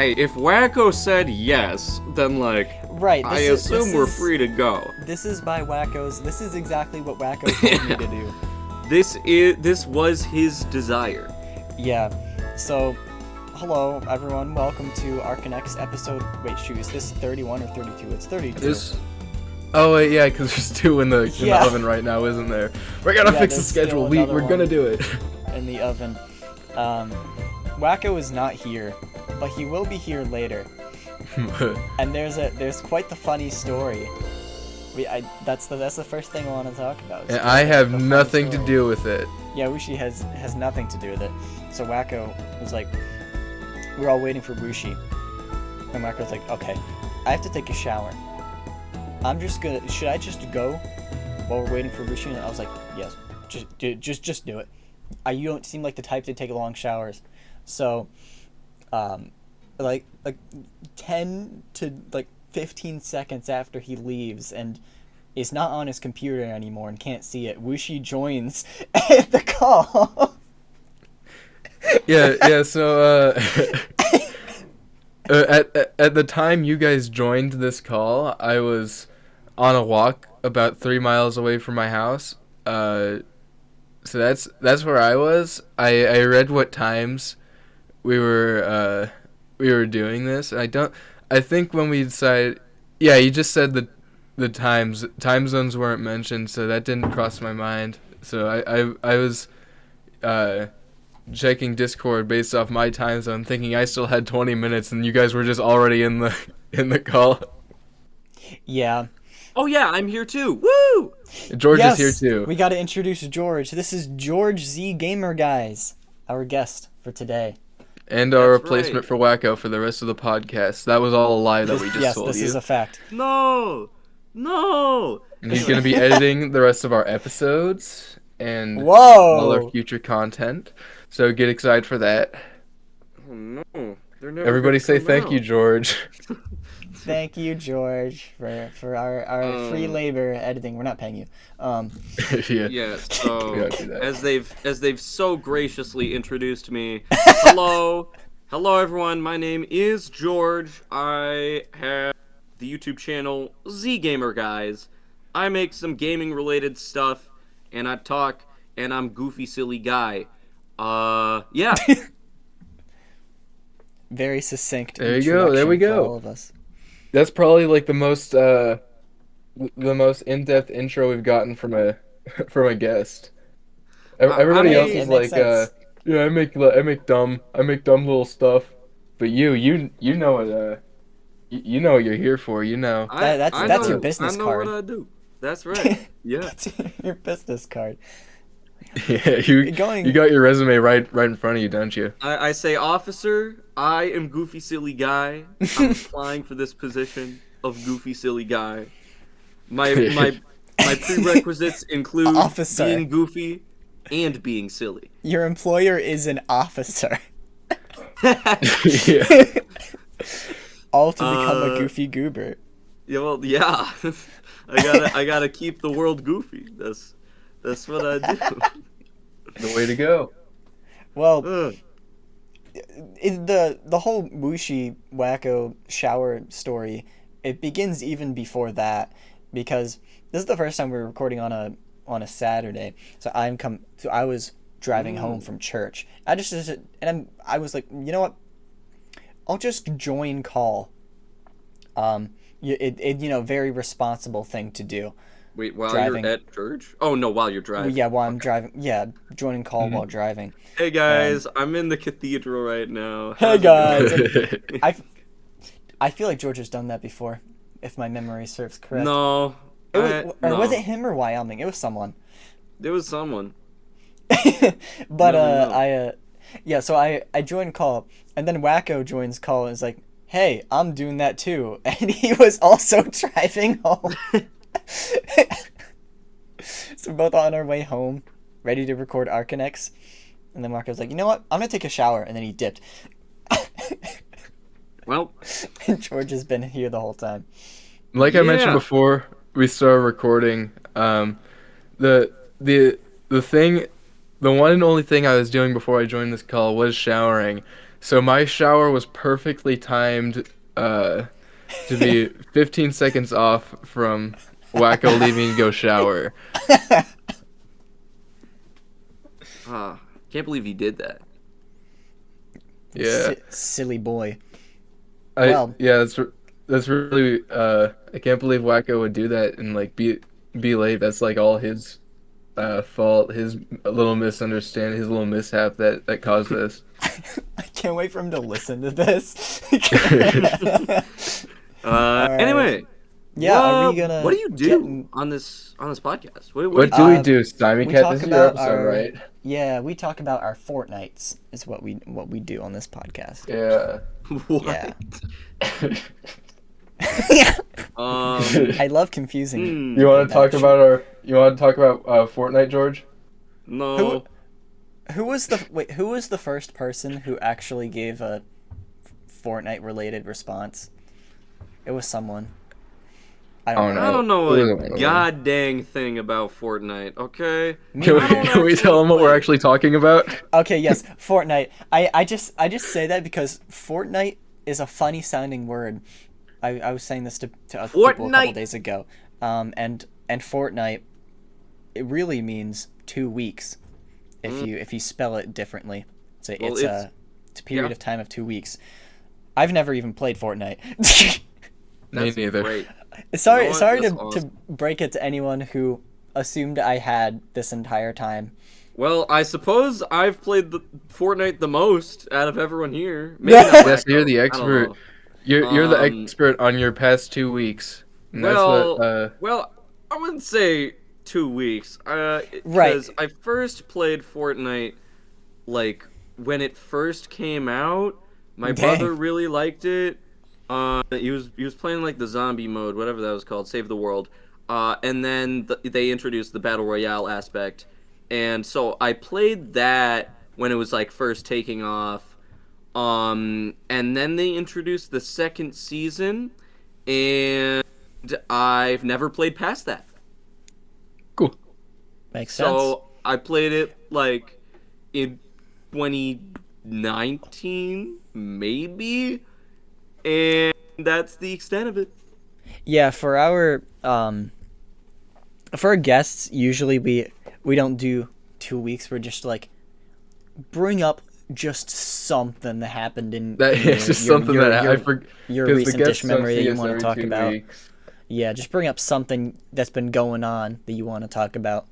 Hey, if Wacko said yes, then Right. I assume we're free to go. This is by Wacko's. This is exactly what Wacko told me to do. This was his desire. Yeah. So, hello everyone. Welcome to Arcanex episode. Wait, shoot. Is this 31 or 32? It's 32. Oh wait, yeah, because there's 2 in the oven right now, isn't there? We're gonna fix the schedule. We're gonna do it. In the oven. Wacko is not here, but he will be here later. And there's quite the funny story. That's the first thing I want to talk about. And I have nothing to do with it. Yeah, Wushi has nothing to do with it. So Wacko was like, we're all waiting for Wushi, and Wacko was like, okay, I have to take a shower. Should I just go while we're waiting for Wushi? And I was like, yes, just do it. You don't seem like the type to take long showers. So, like 10 to 15 seconds after he leaves and is not on his computer anymore and can't see it, Wushi joins the call. Yeah. So, at the time you guys joined this call, I was on a walk about 3 miles away from my house. So that's where I was. I read what times we were doing this. I think when we decided, yeah, you just said the time zones weren't mentioned, so that didn't cross my mind. So I was checking Discord based off my time zone, thinking I still had 20 minutes, and you guys were just already in the call. Yeah. Oh yeah, I'm here too. Woo! George is here too. We got to introduce George. This is George Z Gamer Guys, our guest for today. And our replacement for Wacko for the rest of the podcast. That was all a lie that we just told you. Yes, this is a fact. No! And he's going to be editing the rest of our episodes and Whoa! all our future content. So get excited for that. Oh no. Everybody say thank you, George. Thank you, George, for our free labor editing. We're not paying you. Yeah. So as they've so graciously introduced me, hello everyone. My name is George. I have the YouTube channel Z Gamer Guys. I make some gaming related stuff, and I talk, and I'm goofy silly guy. Yeah. Very succinct. There you go. There we go. For all of us. That's probably the most in-depth intro we've gotten from a guest. Everybody else is like, yeah, I make dumb little stuff, but you know what you know what you're here for. You know. That's your business card. I know what I do. That's right. Yeah. That's your business card. Yeah, you got your resume right in front of you, don't you? I say, officer, I am goofy silly guy. I'm applying for this position of goofy silly guy. My prerequisiets include officer. Being goofy and being silly. Your employer is an officer. Yeah. All to become a goofy goober. Yeah, well, yeah. I gotta keep the world goofy. That's what I do. The way to go. Well, the whole Wushi Wacko shower story, it begins even before that, because this is the first time we're recording on a Saturday. So I was driving home from church. I was like, you know what? I'll just join call. Very responsible thing to do. Wait, while you're at church? Oh, no, while you're driving. Yeah, while I'm driving. Yeah, joining call while driving. Hey, guys, I'm in the cathedral right now. Hey, guys. I feel like George has done that before, if my memory serves correct. No. Was it him or Wyoming? It was someone. It was someone. But, so I joined call, and then Wacko joins call and is like, hey, I'm doing that too. And he was also driving home. So we're both on our way home, ready to record Arcanex, and then Marco's like, you know what? I'm gonna take a shower, and then he dipped. Well, and George has been here the whole time. Like I mentioned before we started recording, the one and only thing I was doing before I joined this call was showering. So my shower was perfectly timed to be 15 seconds off from Wacko leaving to go shower. Can't believe he did that. Yeah. Silly boy. Yeah, that's really I can't believe Wacko would do that and like be late. That's like all his fault, his little misunderstanding, his little mishap that caused this. I can't wait for him to listen to this. Anyway, yeah, are we gonna? What do you do on this podcast? What do we do, Simon Cat? This is your episode, right? Yeah, we talk about our fortnights. Is what we do on this podcast. Yeah. What? Yeah. I love confusing. You want to talk about Fortnite, George? No. Who was the first person who actually gave a Fortnite related response? It was someone. I don't know a god dang thing about Fortnite, okay? Can we tell them what we're actually talking about? Okay, yes, Fortnite. I just say that because Fortnite is a funny sounding word. I was saying this to other people a couple days ago. And Fortnite, it really means 2 weeks if you spell it differently. So it's a period of time of 2 weeks. I've never even played Fortnite. Me neither. Great. Sorry to break it to anyone who assumed I had this entire time. Well, I suppose I've played the Fortnite the most out of everyone here. Maybe not Yes, you're the expert. You're the expert on your past 2 weeks. And well, I wouldn't say 2 weeks. Because I first played Fortnite like when it first came out. My brother really liked it. He was playing like the zombie mode, whatever that was called, Save the World. And then they introduced the Battle Royale aspect. And so I played that when it was like first taking off. And then they introduced the second season, and I've never played past that. Cool. Makes sense. So I played it like in 2019, maybe, and that's the extent of it. Yeah, for our guests, usually we don't do 2 weeks. We're just like bring up just something that happened in your recent-ish memory that you want to talk about. Yeah, just bring up something that's been going on that you want to talk about.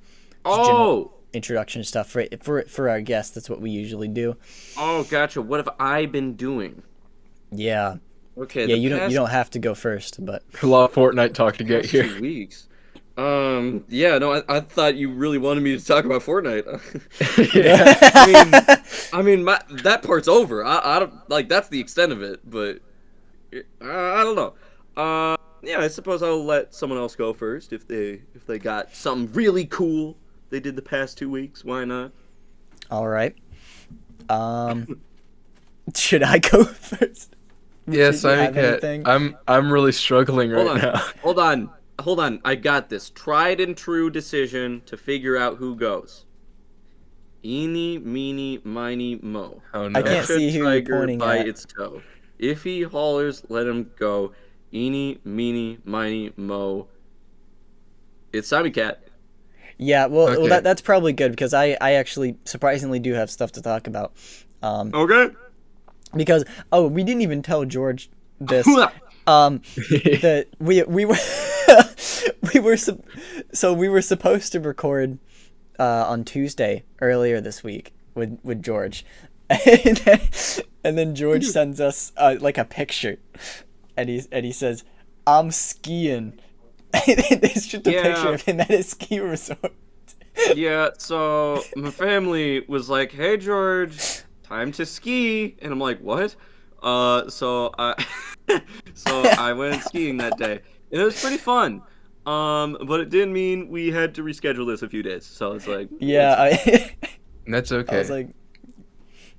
Just introduction stuff for our guests. That's what we usually do. Oh, gotcha. What have I been doing? Yeah. Okay. Yeah, you don't have to go first, but a lot of Fortnite talk to get here. 2 weeks. Yeah, no, I thought you really wanted me to talk about Fortnite. Yeah. I mean, that part's over. I don't like that's the extent of it, but I don't know. Yeah, I suppose I'll let someone else go first if they got something really cool they did the past 2 weeks. Why not? All right. Should I go first? Yes, I'm really struggling right now. Hold on, I got this. Tried and true decision to figure out who goes. Eeny, meeny, miny, mo. Oh, no. I can't see who you're pointing by at. its toe. If he hollers, let him go. Eeny, meeny, miny, mo. It's Simon Cat. Yeah, well, Okay. well that's probably good because I actually surprisingly do have stuff to talk about. Okay. Because we didn't even tell George this. That we were we were supposed to record on Tuesday earlier this week with George, and then George sends us like a picture, and he says, "I'm skiing." It's just a picture of him at his ski resort. Yeah, so my family was like, "Hey George, time to ski," and I'm like, "What?" So I went skiing that day, and it was pretty fun. But it did mean we had to reschedule this a few days. So it's like, That's okay. I was like,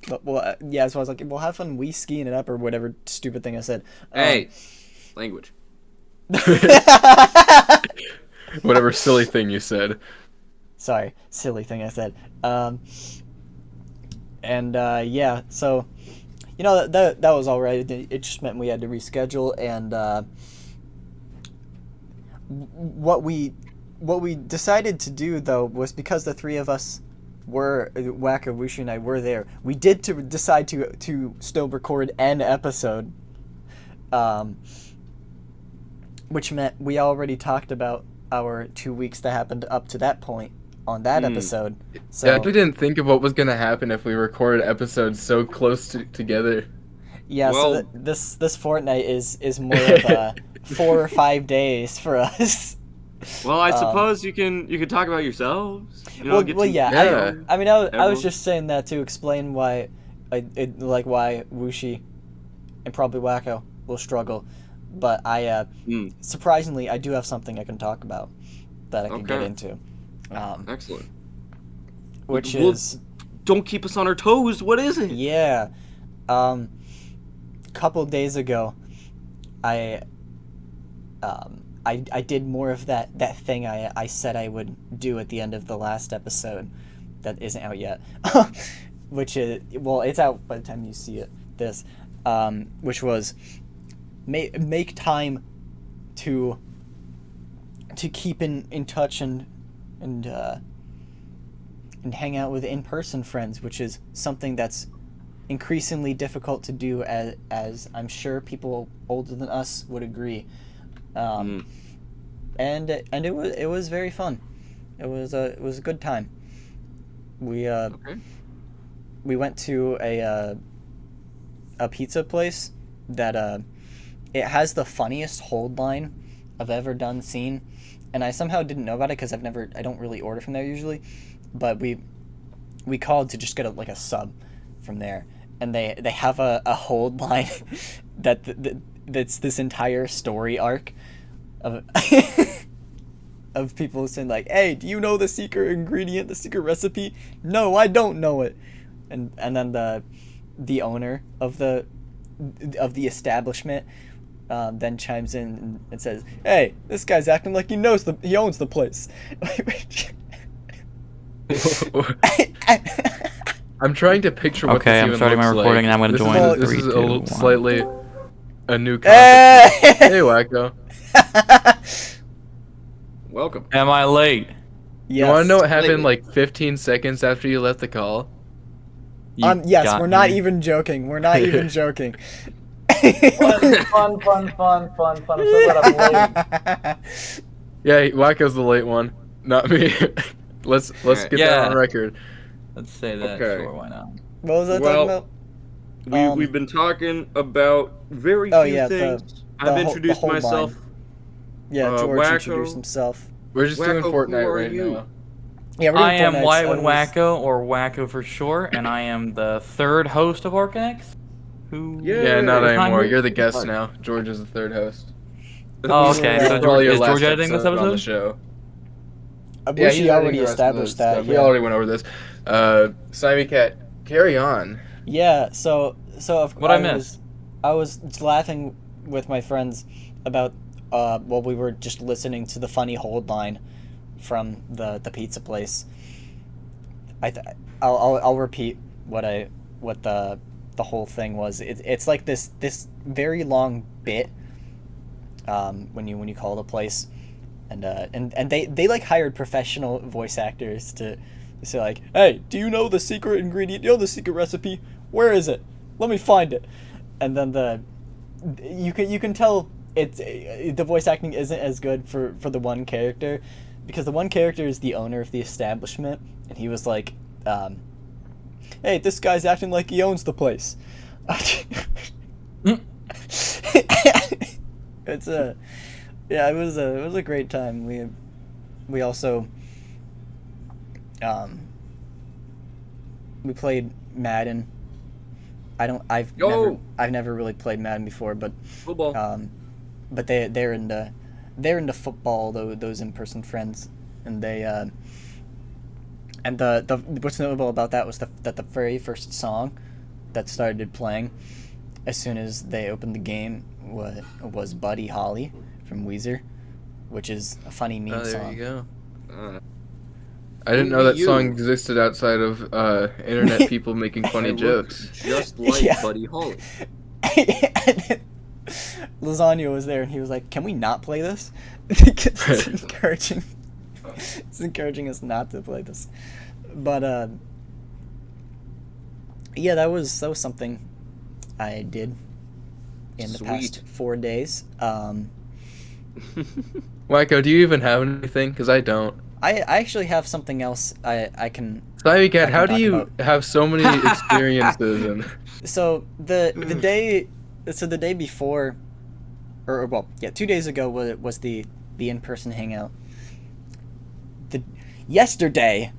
so I was like, well, have fun skiing it up or whatever stupid thing I said. Hey, language. Whatever silly thing you said. Sorry, silly thing I said. So that was all right. It just meant we had to reschedule, and what we decided to do though was, because the three of us were Wacko, Wushi, and I were there, we did decide to still record an episode, which meant we already talked about our 2 weeks that happened up to that point on that episode. So yeah, we didn't think of what was gonna happen if we recorded episodes so close together. Yeah, well, so this fortnight is more of a 4 or 5 days for us. Well, I suppose you can talk about yourselves. I was just saying that to explain why, why Wushi and probably Wacko will struggle, but surprisingly I do have something I can talk about that I can get into. Excellent. Which is, don't keep us on our toes. What is it? Yeah, couple days ago, I did more of that thing I said I would do at the end of the last episode that isn't out yet, which is, well, it's out by the time you see which was make time to keep in touch and hang out with in-person friends, which is something that's increasingly difficult to do, as I'm sure people older than us would agree. And it was very fun. It was a good time. We went to a pizza place that it has the funniest hold line I've ever seen, and I somehow didn't know about it because I don't really order from there usually, but we called to just get a sub from there, and they have a hold line that's this entire story arc of of people saying like, "Hey, do you know the secret ingredient, the secret recipe?" "No, I don't know it." And then the owner of the establishment then chimes in and says, "Hey, this guy's acting like he owns the place." I'm trying to picture what this even looks like. Okay, I'm starting my recording and I'm going to join. This is slightly a new concept. Hey, Wacko. Welcome. Am I late? Yes. You want to know what happened like 15 seconds after you left the call? Yes, we're not even joking. We're not even joking. Fun. I'm so glad I'm late. Yeah, Wacko's the late one, not me. Let's get that on record. Let's say that. Okay. Sure, why not? What was I talking about? We've been talking about very few things. I've introduced myself. Line. Yeah, George Wacko. Introduced himself. We're just doing Fortnite right now. Yeah, I am White with Wacko, or Wacko for short, and I am the third host of Arcanex. Yeah, not anymore. You're the guest now. George is the third host. Oh, okay. So is George editing this episode? On the show. Yeah, he already established that. We already went over this. Simon Cat, carry on. Yeah. So what I missed? I was laughing with my friends about we were just listening to the funny hold line from the pizza place. I'll repeat what the whole thing was. It's like this very long bit when you call the place, and they like hired professional voice actors to say like, "Hey, do you know the secret ingredient? Do you know the secret recipe? Where is it? Let me find it." And then you can tell the voice acting isn't as good for the one character, because the one character is the owner of the establishment, and he was like, "Hey, this guy's acting like he owns the place." It was a great time. We also we played Madden. I've never really played Madden before, but football. But they're into football, though, those in-person friends, and they and the what's notable about that was that the very first song that started playing as soon as they opened the game was Buddy Holly from Weezer, which is a funny meme song. There you go. I didn't know that song existed outside of internet people making funny jokes. Just like Buddy Holly. Lasagna was there, and he was like, "Can we not play this?" It's encouraging. It's encouraging us not to play this. But yeah, that was something I did in the past 4 days. Wacko, do you even have anything? Because I don't. I actually have something else I can. Cat, how do you have so many experiences? And so the day before, or well, yeah, 2 days ago was the in-person hangout. Yesterday,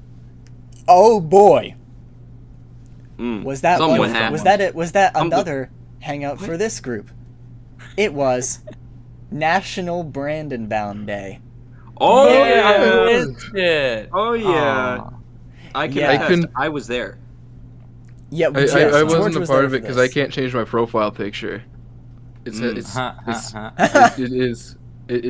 oh boy, was that another hangout for this group? It was National Brandon Bound Day. Oh yeah, I missed it. Oh yeah. I can. I was there. Yeah, I wasn't a part of it because I can't change my profile picture. It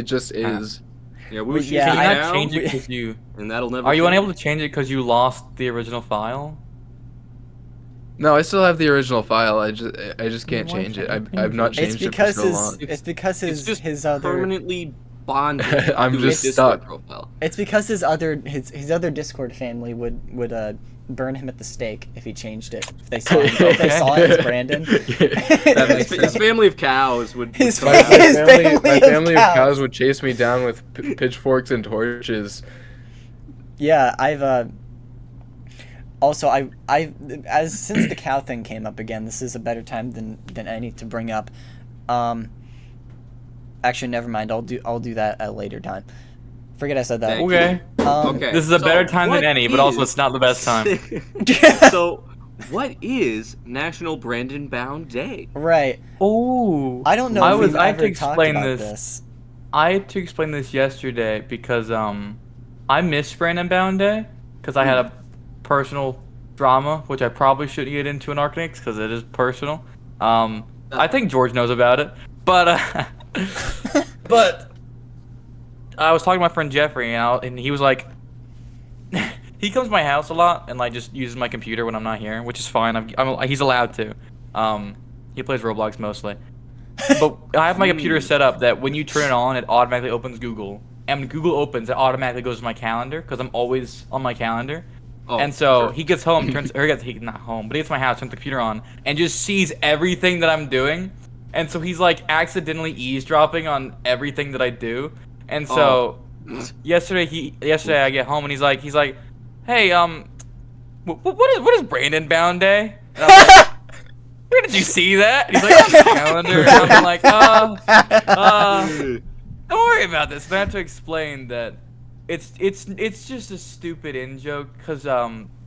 just is. Yeah, we can you not change it because you? And that'll never. Are you unable to change it because you lost the original file? No, I still have the original file. I just can't change it. I've not changed it for so long. It's because his other permanently bonded. I'm just stuck. Profile. It's because his other Discord family would burn him at the stake if he changed it. If they saw it as Brandon. His family of cows would. My family of cows would chase me down with pitchforks and torches. Yeah, I've also since the cow thing came up again, this is a better time than any to bring up. Actually, never mind. I'll do that at a later time. Forget I said that. Okay. Okay. This is a better time than any, but also it's not the best time. So, what is National Brandon Bound Day? Right. Oh. I don't know. I had to explain this. I had to explain this yesterday because I missed Brandon Bound Day because I had a personal drama, which I probably shouldn't get into in Arcanex because it is personal. I think George knows about it, but but I was talking to my friend Jeffrey, and he was like, he comes to my house a lot and like just uses my computer when I'm not here, which is fine. He's allowed to. He plays Roblox mostly, but I have my computer set up that when you turn it on, it automatically opens Google, and when Google opens, it automatically goes to my calendar because I'm always on my calendar. Oh, and so he gets home, he's not home, but he gets to my house, turns the computer on, and just sees everything that I'm doing. And so he's like accidentally eavesdropping on everything that I do. And so yesterday I get home and he's like, hey, what is Brandon Bound Day? And I'm like, where did you see that? And he's like, on the calendar. And I'm like, don't worry about this. And I have to explain that it's just a stupid in-joke because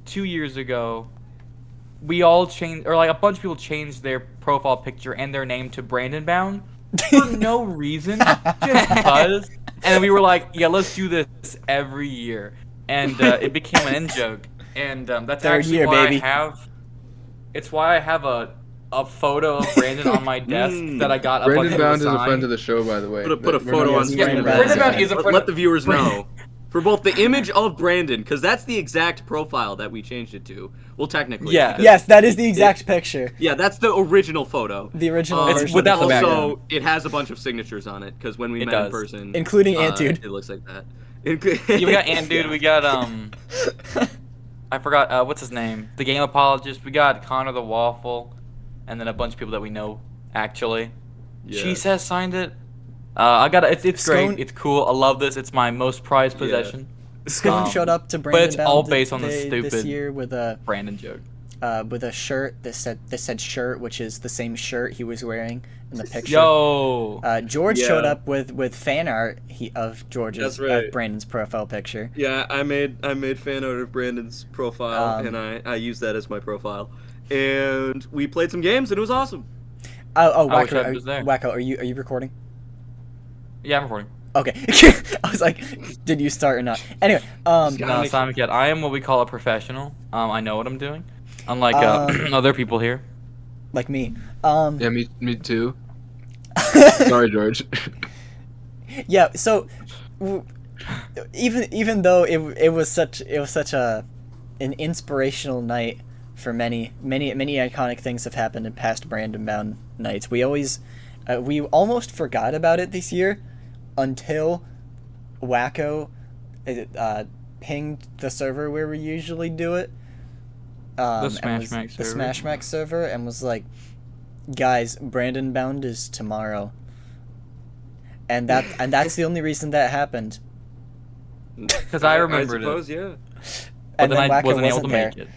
2 years ago we all changed, or like a bunch of people changed their profile picture and their name to Brandon Bound for no reason, just because. And we were like, yeah, let's do this every year, and it became an in-joke. And that's actually why I have. It's why I have a photo of Brandon on my desk that I got. Brandon Bound is a friend of the show, by the way. Put a photo on screen. Brandon Bound is a friend. Let the viewers know. For both the image of Brandon, because that's the exact profile that we changed it to. Well, technically. Yeah. Yes, that is the exact picture. Yeah, that's the original photo. The original version. With that also, it has a bunch of signatures on it, because when we met in person... Including Antude. It looks like that. Yeah, we got Antude, we got, I forgot, what's his name? The Game Apologist. We got Connor the Waffle, and then a bunch of people that we know, actually. Yeah. She says signed it. I got it. It's great. It's cool. I love this. It's my most prized possession. Scone showed up to Brandon, but it's all based on the stupid this year with a Brandon joke. With a shirt that said shirt, which is the same shirt he was wearing in the picture. Yo. George showed up with fan art of George's right. Brandon's profile picture. Yeah, I made fan art of Brandon's profile, and I used that as my profile. And we played some games, and it was awesome. Wacko, are you recording? Yeah, I'm recording. Okay. I was like, did you start or not? Anyway, no, Simon Cat, I am what we call a professional. I know what I'm doing. Unlike other people here. Like me. Yeah, me too. Sorry, George. Yeah, so even though it was such an inspirational night for many iconic things have happened in past Brandon Bound nights. We almost forgot about it this year until Wacko pinged the server where we usually do it. The Smash Max server, and was like, guys, Brandon Bound is tomorrow. And that's the only reason that happened. Because I remembered I suppose, it. yeah. But then I Wacko wasn't able to there. make it.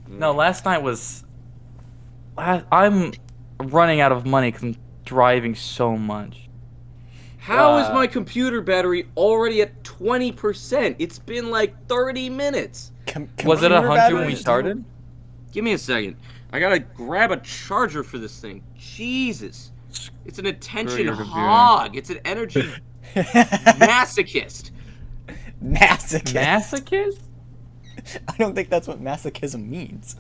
No, last night was... I'm running out of money because I'm driving so much. How is my computer battery already at 20%? It's been like 30 minutes. Was it 100 when we started? Give me a second. I gotta grab a charger for this thing. Jesus. It's an attention hog. It's an energy masochist. Masochist? I don't think that's what masochism means.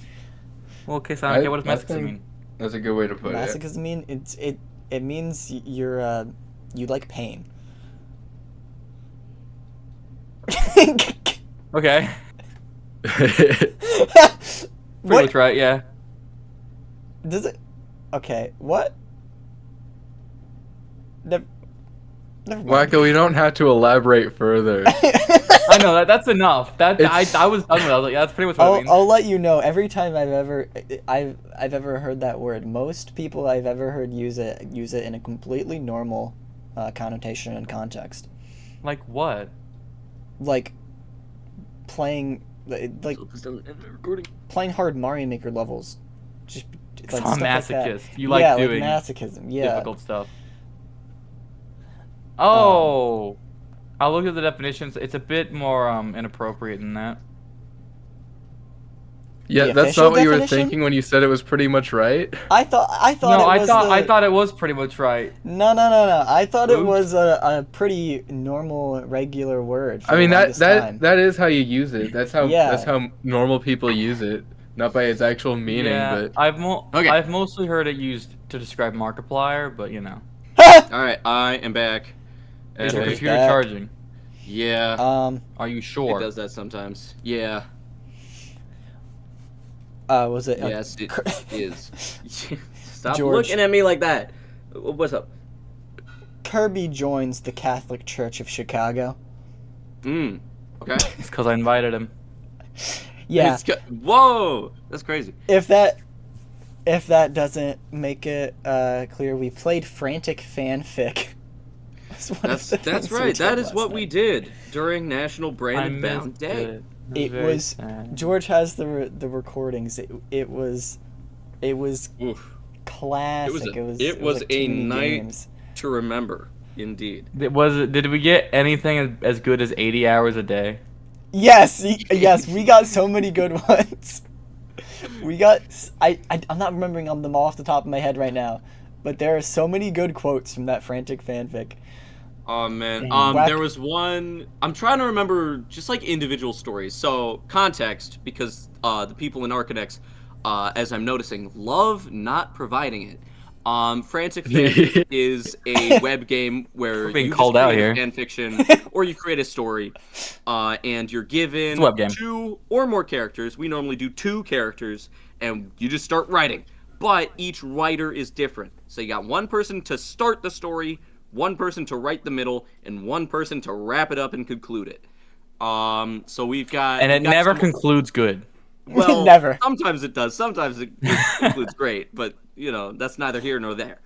Well, okay, so I don't get what does masochism mean. That's a good way to put it. Masochism it means you like pain. Okay. Pretty much right, yeah. Does it? Okay, what? Never mind. Wacko, we don't have to elaborate further. I know that's enough. I was done with it. I was like, yeah, that's pretty much what it means. I'll let you know. Every time I've ever heard that word, most people I've ever heard use it in a completely normal connotation and context. Like what? Like playing playing hard Mario Maker levels. Just like I'm stuff masochist. like that. You like doing like masochism. Yeah. difficult stuff. Oh, I'll look at the definitions. It's a bit more inappropriate than that. Yeah, The that's not what you were definition? thinking when you said it was pretty much right. I thought I thought it was pretty much right. No. I thought it was a pretty normal, regular word. For I mean the that time. that is how you use it. That's how Yeah. that's how normal people use it, not by its actual meaning. Yeah, But I've mostly heard it used to describe Markiplier, but you know. All right, I am back. Is your George computer back. charging? Yeah. Are you It sure? does that sometimes. Yeah. Was it? Yes, it is. Stop George. looking at me like that. What's up? Kirby joins the Catholic Church of Chicago. Okay. It's because I invited him. Yeah. Whoa, that's crazy. If that doesn't make it clear, we played Frantic Fanfic. That's right. That is what we did during National Brandon Bound Day. It was George has the recordings. It was Oof. classic. It was like a too many night games. to remember, indeed. Did we get anything as good as 80 hours a day? Yes, we got so many good ones. We got I'm not remembering them all off the top of my head right now, but there are so many good quotes from that Frantic Fanfic. Oh man, Dang. there was one. I'm trying to remember just like individual stories. So context, because the people in Arcanex, as I'm noticing, love not providing it. Frantic Fanfic is a web game where We're being you called just out create here. a fan fiction or you create a story, and you're given It's a web game. 2 or more characters. We normally do 2 characters, and you just start writing. But each writer is different. So you got one person to start the story, one person to write the middle, and one person to wrap it up and conclude it. So we've got... And it never concludes good. Well, Never. Sometimes it does. Sometimes it concludes great, but, you know, that's neither here nor there.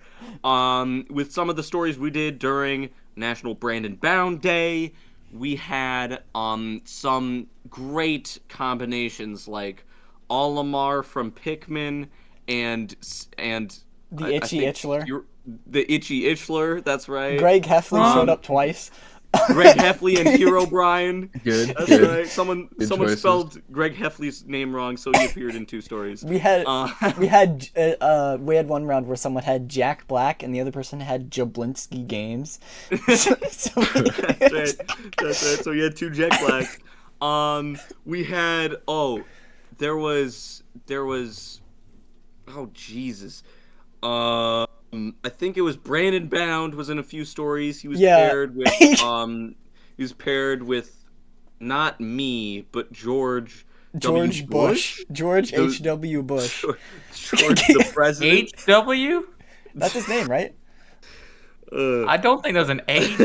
With some of the stories we did during National Brandon Bound Day, we had some great combinations like Olimar from Pikmin and The Itchy Itchler. The Itchy Itchler, that's right. Greg Heffley showed up twice. Greg Heffley and Hero Brian. Good. That's good. right. Someone choices. spelled Greg Heffley's name wrong, so he appeared in 2 stories. We had one round where someone had Jack Black and the other person had Jablinski Games. That's right. So we had 2 Jack Blacks. We had there was Jesus. I think it was Brandon Bound was in a few stories. He was paired with He's paired with not me, but George George W. Bush. George H.W. Bush. George the president. H.W.? That's his name, right? I don't think there's an H.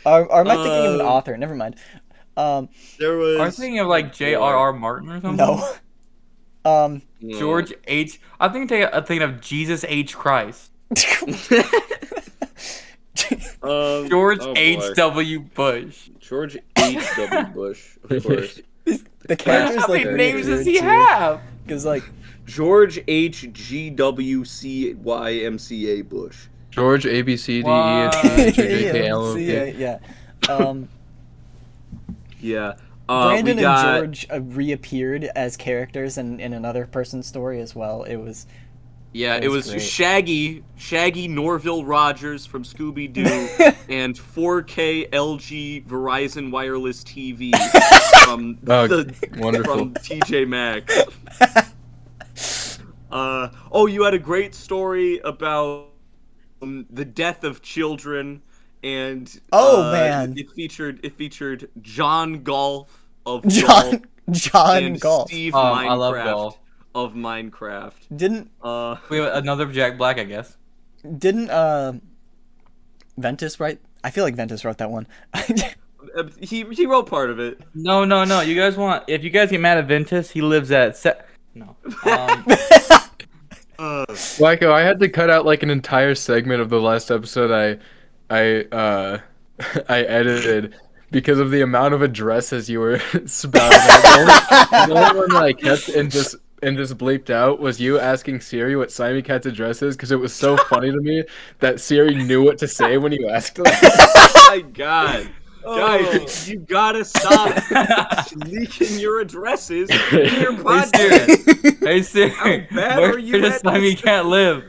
Or am I thinking of an author? Never mind. There was. Are you thinking of like J.R.R. Martin or something? No. George H. I'm thinking of Jesus H. Christ. George H.W. Bush. George H.W. Bush, of course. The characters How many like names does he have? Because like George H.G.W.C.Y.M.C.A. Bush. George A B C D E H J K L M N. yeah. Yeah. Brandon and George reappeared as characters in another person's story as well. It was great. Shaggy Norville Rogers from Scooby-Doo and 4K LG Verizon Wireless TV from from TJ Maxx. You had a great story about the death of children, and man, it featured John Golf of John and Golf. Steve I Minecraft love golf. of Minecraft. Didn't we have another Jack Black, I guess. Didn't Ventus write? I feel like Ventus wrote that one. He wrote part of it. No. You guys if you guys get mad at Ventus, he lives at no. Wacko, I had to cut out like an entire segment of the last episode I edited because of the amount of addresses you were spouting out. The only one that I kept and just bleeped out was you asking Siri what Simon Cat's address is, because it was so funny to me that Siri knew what to say when you asked her. Oh my god. Guys, you gotta stop leaking your addresses in your podcast. Hey Siri, How bad where are you does at Simon Cat live?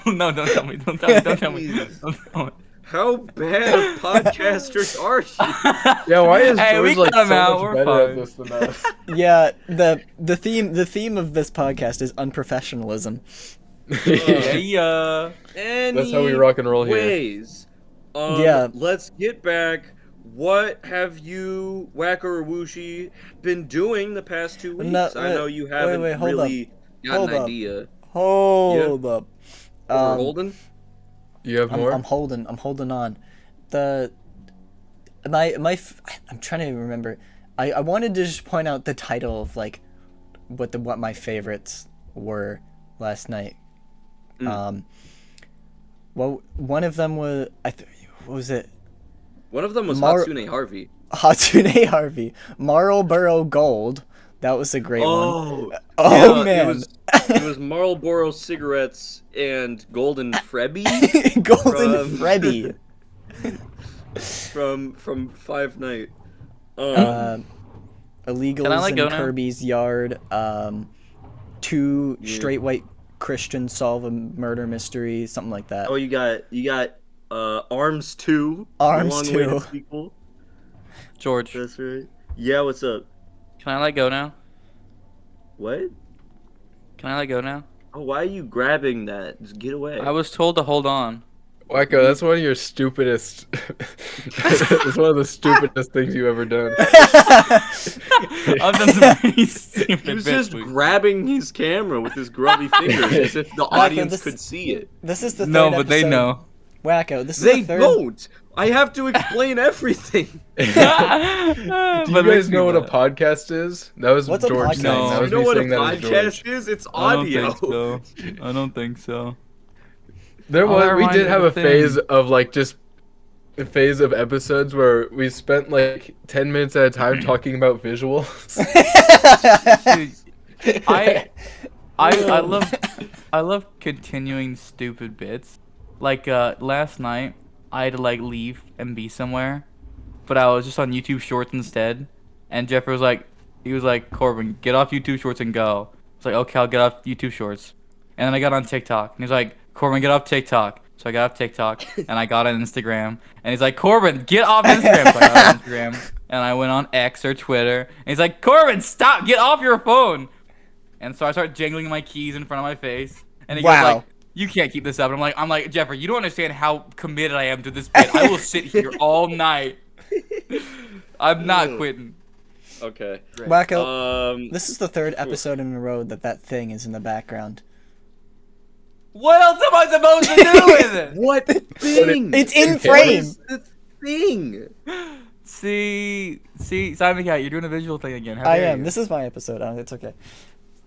No, don't tell me. Don't tell me. How bad of podcasters are you? Yeah, why is Hey, George we like cut him so out, much we're better fine. at this than us? Yeah, the theme of this podcast is unprofessionalism. Yeah. That's how we rock and roll here. Anyways, let's get back. What have you, Wacko or Wooshi, been doing the past 2 weeks? I know you haven't really got an idea. Hold up. We're holding? You have more? I'm holding on. I'm trying to remember. I wanted to just point out the title of like what my favorites were last night. Well, one of them was what was it? One of them was Hatsune Harvey. Hatsune Harvey. Marlboro Gold. That was a great one. Oh man. It was Marlboro cigarettes and Golden Frebby. Golden Frebby. from Five Night. Illegals in Kirby's Yard. 2 straight white Christians solve a murder mystery, something like that. Oh, you got Arms 2. Arms 2. Sequel. George. That's right. Yeah, what's up? Can I let go now? What? Can I let go now? Oh, why are you grabbing that? Just get away. I was told to hold on. Wacko, that's one of your stupidest. It's one of the stupidest things you've ever done. I've done some pretty stupid He was bits. just grabbing his camera with his grubby fingers as if the audience could see it. This is the third No, but episode. they know. Wacko, this is They the third. don't. I have to explain everything. Do you guys know what a podcast is? That was What's a George podcast? saying. No. That You was know me what a saying that was George. podcast is? It's audio. I don't think so. We did have a thing. phase of like just a phase of episodes where we spent like 10 minutes at a time talking about visuals. Dude, I love continuing stupid bits. Like last night, I had to like leave and be somewhere, but I was just on YouTube Shorts instead. And Jeffrey was like, Corbin, get off YouTube Shorts and go. I was like, okay, I'll get off YouTube Shorts. And then I got on TikTok, and he's like, Corbin, get off TikTok. So I got off TikTok, and I got on Instagram. And he's like, Corbin, get off Instagram. So I got on Instagram, and I went on X or Twitter. And he's like, Corbin, stop, get off your phone. And so I start jingling my keys in front of my face. And he goes like, you can't keep this up. And I'm like, Jeffrey, you don't understand how committed I am to this bit. I will sit here all night I'm not quitting. Okay. Wacko, this is the third episode in a row that thing is in the background. What else am I supposed to do with it? What thing? It's in What frame. is the thing? See, Simon Cat, you're doing a visual thing again. I am. This is my episode. It's okay.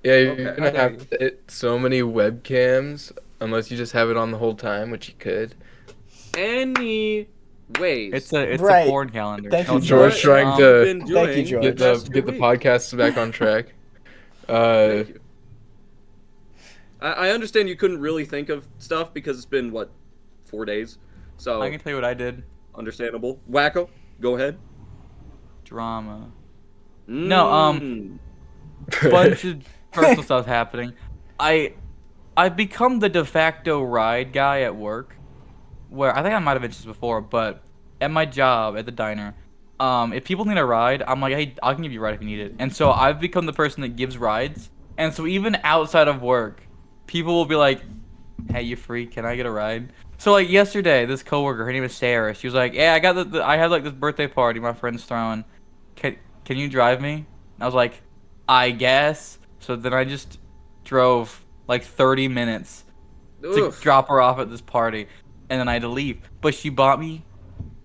Yeah, you're Okay, gonna have to hit so many webcams unless you just have it on the whole time, which you could. Anyways, It's a Right. porn calendar. Thank you, No, it's George not. trying to Thank you, George. get the podcasts back on track. Thank you. I understand you couldn't really think of stuff because it's been, 4 days? So, I can tell you what I did. understandable. Wacko, go ahead. Drama. No, bunch of personal stuff happening. I've become the de facto ride guy at work, where I think I might have mentioned this before, but at my job at the diner, if people need a ride, I'm like, hey, I can give you a ride if you need it. And so I've become the person that gives rides. And so even outside of work, people will be like, hey, you free? Can I get a ride? So like yesterday, this coworker, her name is Sarah. She was like, yeah, I had like this birthday party my friend's throwing. Can you drive me? And I was like, I guess. So then I just drove like 30 minutes to drop her off at this party, and then I had to leave. But she bought me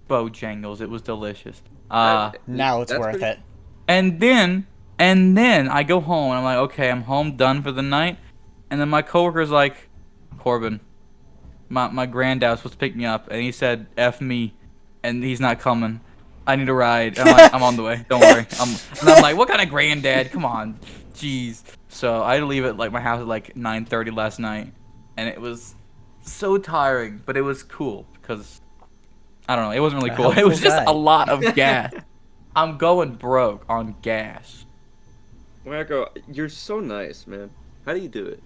Bojangles. It was delicious. Now it's worth it. And then I go home and I'm like, okay, I'm home, done for the night. And then my coworker's like, Corbin, my granddad was supposed to pick me up, and he said, F me, and he's not coming. I need a ride. And I'm like, I'm on the way. Don't worry. And I'm like, what kind of granddad? Come on. Jeez. So I had to leave at like my house at like 9:30 last night, and it was so tiring, but it was cool because I don't know. It wasn't really cool. It was just a lot of gas. I'm going broke on gas. Wacko, you're so nice, man. How do you do it?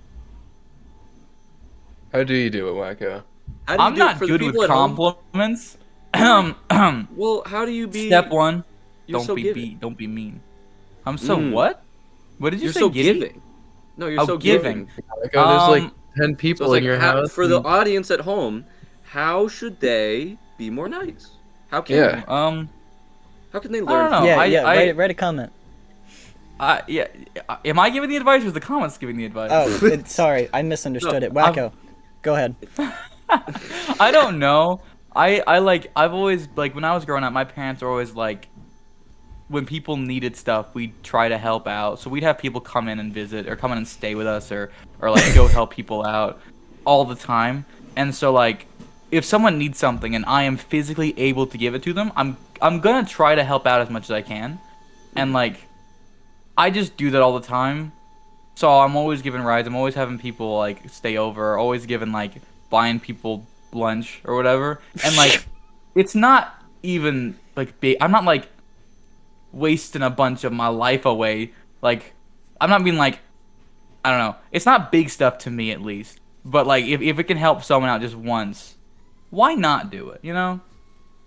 How do you do it, Wacko? I'm not good with compliments. Well, how do you be? Step one, You're so don't be mean. I'm so what? What did you You're say? so giving. No, you're so giving. Wacko, there's like 10 people So it's in your house. For the audience at home, how should they be more nice? How can how can they learn? I don't know. Write a comment. Yeah. Am I giving the advice or is the comments giving the advice? Oh, sorry, I misunderstood it. Wacko, go ahead. I don't know. I've always, like, when I was growing up, my parents were always like, when people needed stuff, we'd try to help out. So we'd have people come in and visit, or come in and stay with us, or like go help people out all the time. And so like, if someone needs something and I am physically able to give it to them, I'm gonna try to help out as much as I can. And like, I just do that all the time. So I'm always giving rides. I'm always having people like stay over. Always giving like buying people lunch or whatever. And like, it's not even like big. I'm not like wasting a bunch of my life away. Like, I'm not being like, I don't know. It's not big stuff to me, at least. But like, if it can help someone out just once, why not do it? You know?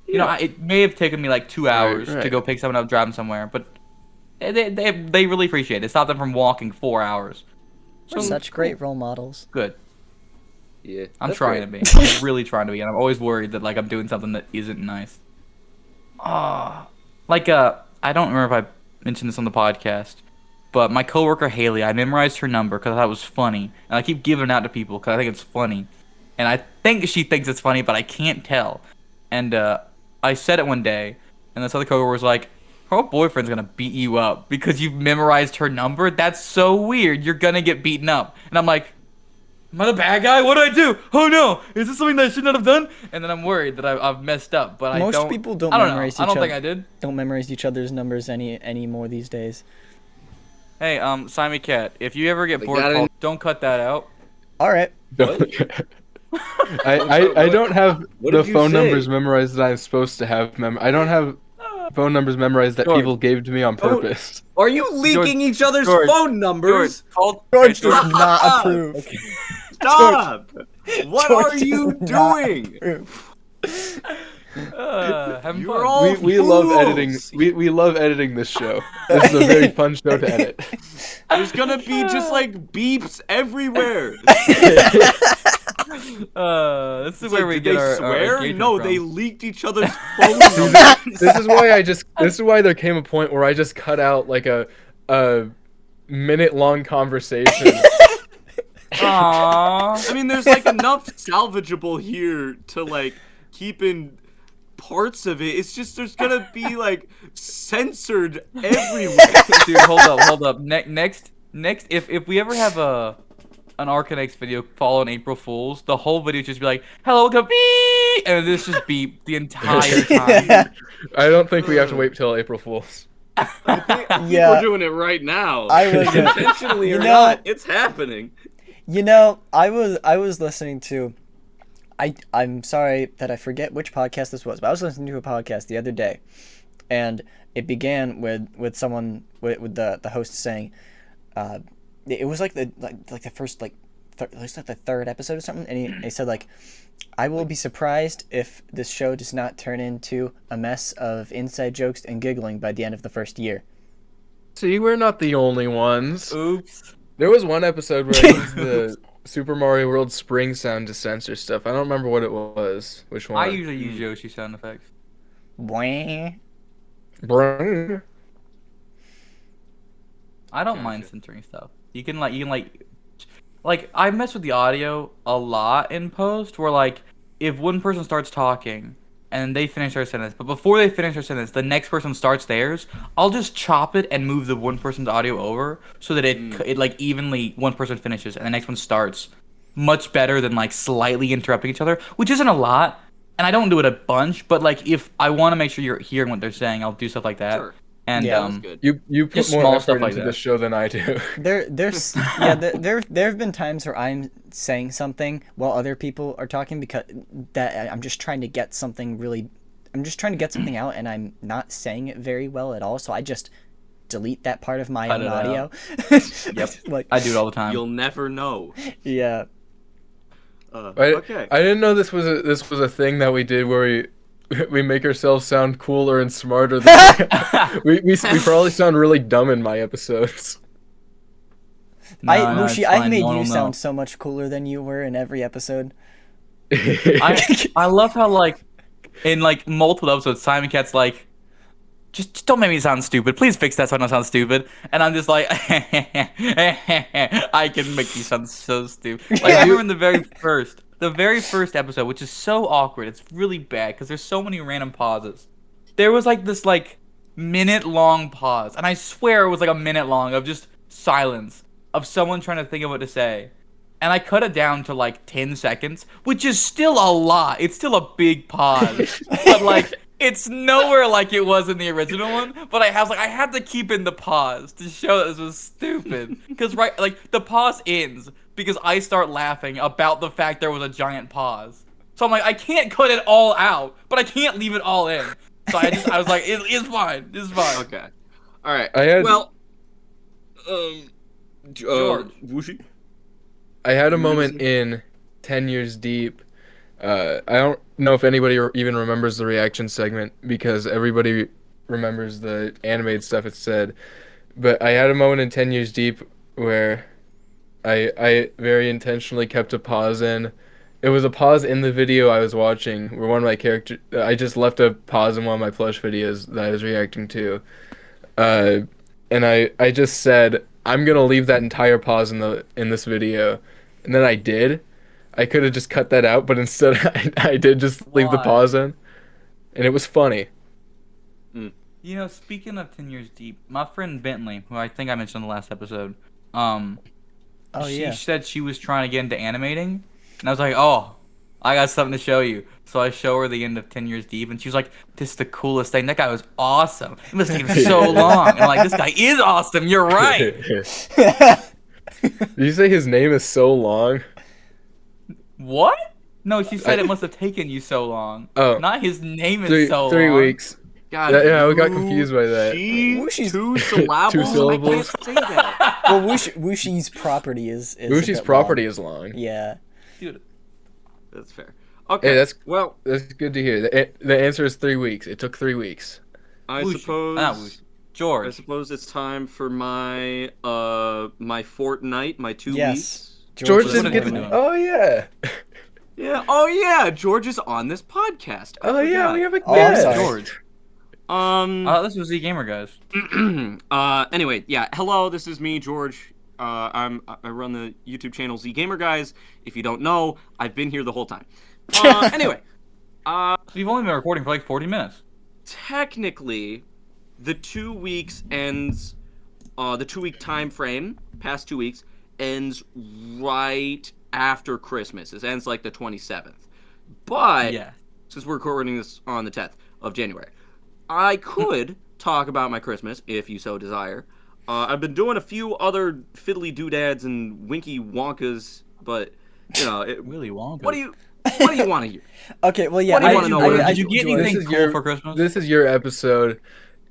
You know, it may have taken me like 2 hours to go pick someone up, drive them somewhere, but they really appreciate it. It stopped them from walking 4 hours. We're such great role models. Good. Yeah. I'm trying to be. I'm really trying to be, and I'm always worried that like I'm doing something that isn't nice. Like I don't remember if I mentioned this on the podcast, but my coworker Haley, I memorized her number because I thought it was funny, and I keep giving it out to people because I think it's funny, and I think she thinks it's funny, but I can't tell. And I said it one day, and this other coworker was like, "Her boyfriend's gonna beat you up because you've memorized her number. That's so weird. You're gonna get beaten up." And I'm like, "Am I the bad guy? What do I do? Oh no! Is this something that I should not have done?" And then I'm worried that I've messed up. But most people don't memorize each other. I don't think I did. Don't memorize each other's numbers any more these days. Hey, Simon Cat, if you ever get bored, don't cut that out. All right. I don't have the phone numbers memorized that I'm supposed to have. I don't have phone numbers memorized that people gave to me on purpose. Are you leaking each other's phone numbers? George does not approve. Okay. Stop! What are you doing? You're all we love editing. We love editing this show. This is a very fun show to edit. There's gonna be just like beeps everywhere. This is where we Did get they our swear? engagement No, from. they leaked each other's phone numbers. This is why there came a point where I just cut out like a minute-long conversation. Aww. I mean, there's like enough salvageable here to like keep in parts of it. It's just there's gonna be like censored everywhere. Dude, hold up. Next, if we ever have an Arcanex video following April Fools, the whole video just be like, "Hello, welcome, beep," and this just beep the entire time. I don't think we have to wait till April Fools. I think we're doing it right now. I was intentionally or not, it's happening. You know, I was listening to, I'm sorry that I forget which podcast this was, but I was listening to a podcast the other day, and it began with someone with the host saying, it was like the first it was like the third episode or something, and he said like, I will be surprised if this show does not turn into a mess of inside jokes and giggling by the end of the first year. See, we're not the only ones. Oops. There was one episode where I used the Super Mario World spring sound to censor stuff. I don't remember what it was. Which one? I usually use Yoshi sound effects. Bwah. Brung. I don't mind censoring stuff. You can like I mess with the audio a lot in post where like if one person starts talking and they finish their sentence, but before they finish their sentence, the next person starts theirs, I'll just chop it and move the one person's audio over so that it like evenly one person finishes and the next one starts. Much better than like slightly interrupting each other, which isn't a lot, and I don't do it a bunch, but like if I want to make sure you're hearing what they're saying, I'll do stuff like that. Sure. And Yeah, that's good. You put Just more small effort stuff like into that. this show than I do. There have been times where I'm saying something while other people are talking because I'm just trying to get something out and I'm not saying it very well at all, so I just delete that part of my Cut own it audio. Yep. Like, I do it all the time. You'll never know. yeah. Okay. I didn't know this was a thing that we did where we make ourselves sound cooler and smarter. We probably sound really dumb in my episodes. Mushi, I've made you know. sound so much cooler than you were in every episode. I love how like in like multiple episodes Simon Cat's like just don't make me sound stupid. Please fix that so I don't sound stupid. And I'm just like I can make you sound so stupid. Like I remember in the very first episode, which is so awkward. It's really bad because there's so many random pauses. There was like this like minute-long pause, and I swear it was like a minute long of just silence of someone trying to think of what to say. And I cut it down to like 10 seconds, which is still a lot. It's still a big pause. But like it's nowhere like it was in the original one. But I had to keep in the pause to show that this was stupid. Because like the pause ends because I start laughing about the fact there was a giant pause. So I'm like, I can't cut it all out, but I can't leave it all in. So I was like, it's fine. It's fine. Okay. All right. George. Wushi? I had a moment in 10 Years Deep. I don't know if anybody even remembers the reaction segment because everybody remembers the animated stuff it said. But I had a moment in 10 Years Deep where I very intentionally kept a pause in. It was a pause in the video I was watching where one of my characters... I just left a pause in one of my plush videos that I was reacting to. And I just said, I'm going to leave that entire pause in this video. And then I did. I could have just cut that out, but instead I did just leave the pause in. And it was funny. You know, speaking of 10 Years Deep, my friend Bentley, who I think I mentioned in the last episode, she said she was trying to get into animating. And I was like, oh, I got something to show you. So I show her the end of 10 Years Deep, and she was like, this is the coolest thing. That guy was awesome. It must take him so long. And I'm like, this guy is awesome. You're right. Did you say his name is so long? What? No, she said it must have taken you so long. Oh. Not his name is so long. 3 weeks. God, yeah, I got confused by that. Wushi's 2 syllables? 2 syllables? I can't say that. Well, Wushi's property is Wushi's property is long. Yeah. Dude. That's fair. Okay. Hey, that's good to hear. The answer is 3 weeks. It took 3 weeks. I suppose. George. I suppose it's time for my my fortnight, my 2 Yes. weeks. George didn't didn't get get to... to- Oh, yeah. Yeah. Oh yeah, George is on this podcast. Oh yeah, we have a guest. Oh, I'm sorry. George. This was Z Gamer guys. Anyway, yeah. Hello, this is me, George. I run the YouTube channel Z Gamer Guys. If you don't know, I've been here the whole time. Anyway, We've only been recording for like 40 minutes. technically, the 2 weeks ends. The 2 week time frame, past 2 weeks, ends right after Christmas. It ends like the 27th. But Yeah. since we're recording this on the 10th of January, I could talk about my Christmas if you so desire. I've been doing a few other fiddly doodads and winky wonkas, but you know, Willy Wonka. What do you want to hear? Okay, well, yeah. What do you wanna know? Did you get George, anything cool for Christmas? This is your episode.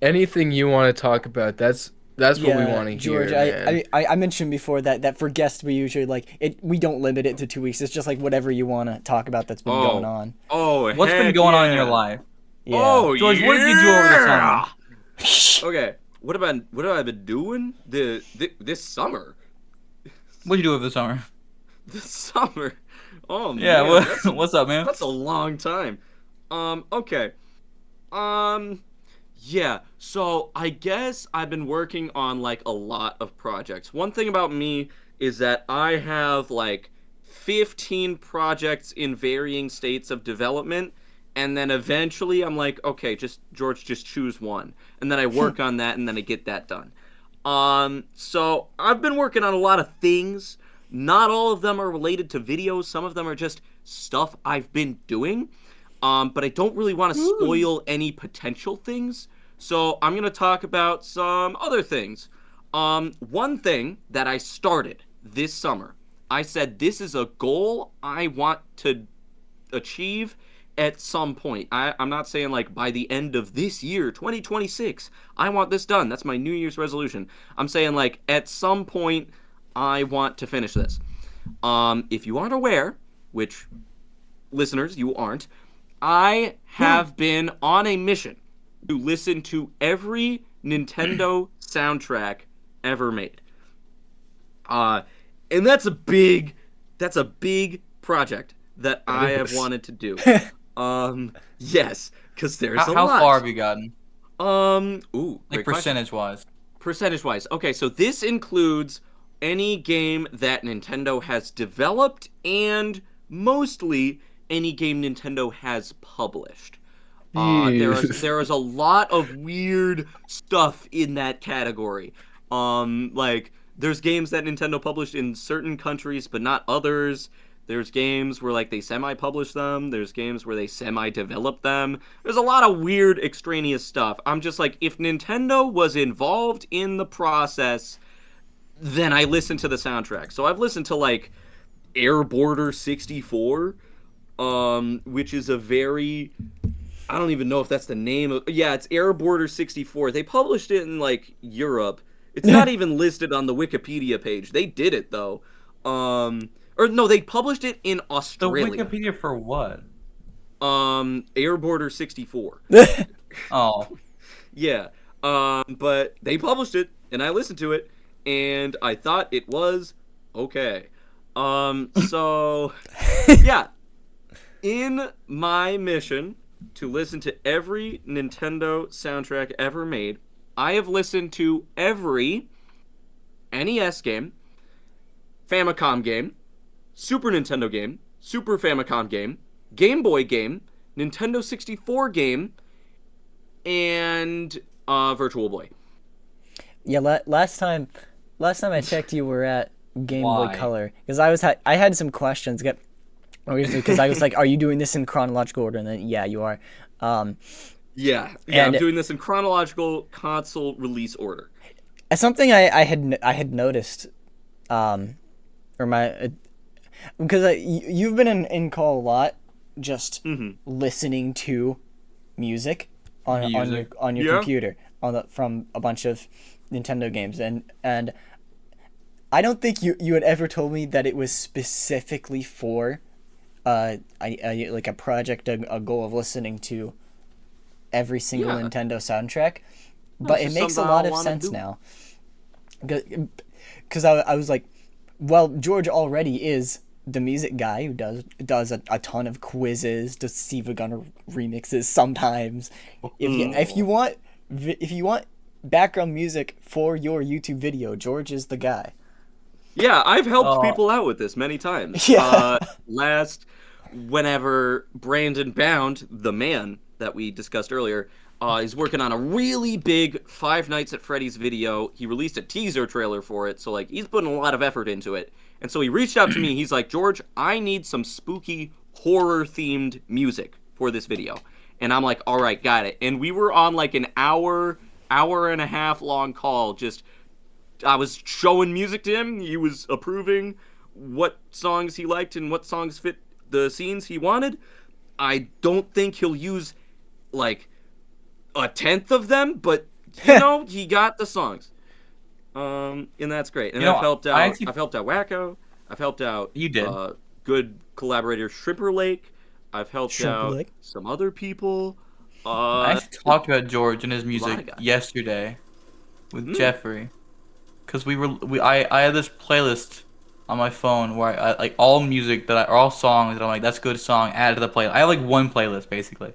Anything you want to talk about, that's what we want to hear. George, man. I mentioned before that for guests we usually we don't limit it to 2 weeks. It's just like whatever you want to talk about that's been going on. Oh, What's been going on in your life? Yeah. Oh, George, what did you do over the summer? Okay, what have I been doing this summer? What did you do over the summer? This summer? Oh man, Yeah, what's up, man? that's a long time. Okay. Yeah, so I guess I've been working on like a lot of projects. One thing about me is that I have like 15 projects in varying states of development, and then eventually I'm like, okay, George, just choose one. And then I work on that and then I get that done. So I've been working on a lot of things. Not all of them are related to videos. Some of them are just stuff I've been doing. But I don't really want to spoil any potential things. So I'm going to talk about some other things. One thing that I started this summer, I said this is a goal I want to achieve at some point. I'm not saying like by the end of this year, 2026, I want this done. That's my New Year's resolution. I'm saying like at some point, I want to finish this. If you aren't aware, which listeners, you aren't, I have been on a mission to listen to every Nintendo soundtrack ever made. And that's a big project that I have wanted to do. Yes, because there's a lot. How far have you gotten? Like percentage-wise. Percentage-wise. Okay, so this includes any game that Nintendo has developed and mostly any game Nintendo has published. There is a lot of weird stuff in that category. Like there's games that Nintendo published in certain countries but not others. There's games where like they semi-publish them. There's games where they semi-develop them. There's a lot of weird extraneous stuff. I'm just like, if Nintendo was involved in the process, then I listen to the soundtrack. So I've listened to like Air Border 64, which is a very, I don't even know if that's the name of, yeah, it's Air Border 64. They published it in like Europe. It's not even listed on the Wikipedia page. They did it though. Or no, they published it in Australia. The Wikipedia for what? Air Border 64. Oh. Yeah. But they published it and I listened to it and I thought it was okay. So yeah. In my mission to listen to every Nintendo soundtrack ever made, I have listened to every NES game, Famicom game, Super Nintendo game, Super Famicom game, Game Boy game, Nintendo 64 game, and Virtual Boy. Yeah, last time I checked, you were at Game Why? Boy Color because I had some questions. Because I was like, "Are you doing this in chronological order?" And then, yeah, you are. Yeah, I'm doing this in chronological console release order. Something I had noticed, because you've been in call a lot, just listening to music on your computer from a bunch of Nintendo games, and I don't think you had ever told me that it was specifically for like a project, a goal of listening to every single Nintendo soundtrack, but it makes a lot of sense now. Because I was like, well, George already is the music guy who does a ton of quizzes, does Siva Gunner remixes sometimes. If you want background music for your YouTube video, George is the guy. Yeah, I've helped people out with this many times. Yeah. Whenever Brandon Bound, the man that we discussed earlier, is working on a really big Five Nights at Freddy's video. He released a teaser trailer for it, so like he's putting a lot of effort into it. And so he reached out to me. He's like, George, I need some spooky horror-themed music for this video. And I'm like, all right, got it. And we were on like an hour and a half long call. I was showing music to him. He was approving what songs he liked and what songs fit the scenes he wanted. I don't think he'll use like a tenth of them, but he got the songs. And that's great. And I've helped out. I've helped out Wacko. I've helped out. You did. Good collaborator Shrimper Lake. I've helped out some other people. I actually talked about George and his music yesterday with Jeffrey, because I had this playlist on my phone where I like all music all songs that I'm like, that's a good song, add to the playlist. I have like one playlist basically,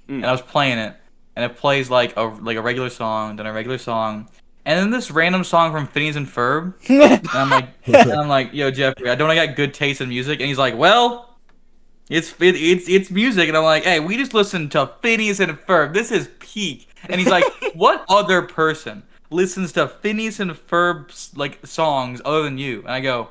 and I was playing it, and it plays like a regular song, then a regular song. And then this random song from Phineas and Ferb, and I'm like, yo, Jeffrey, I got good taste in music, and he's like, well, it's music, and I'm like, hey, we just listened to Phineas and Ferb, this is peak, and he's like, what other person listens to Phineas and Ferb's like songs other than you? And I go,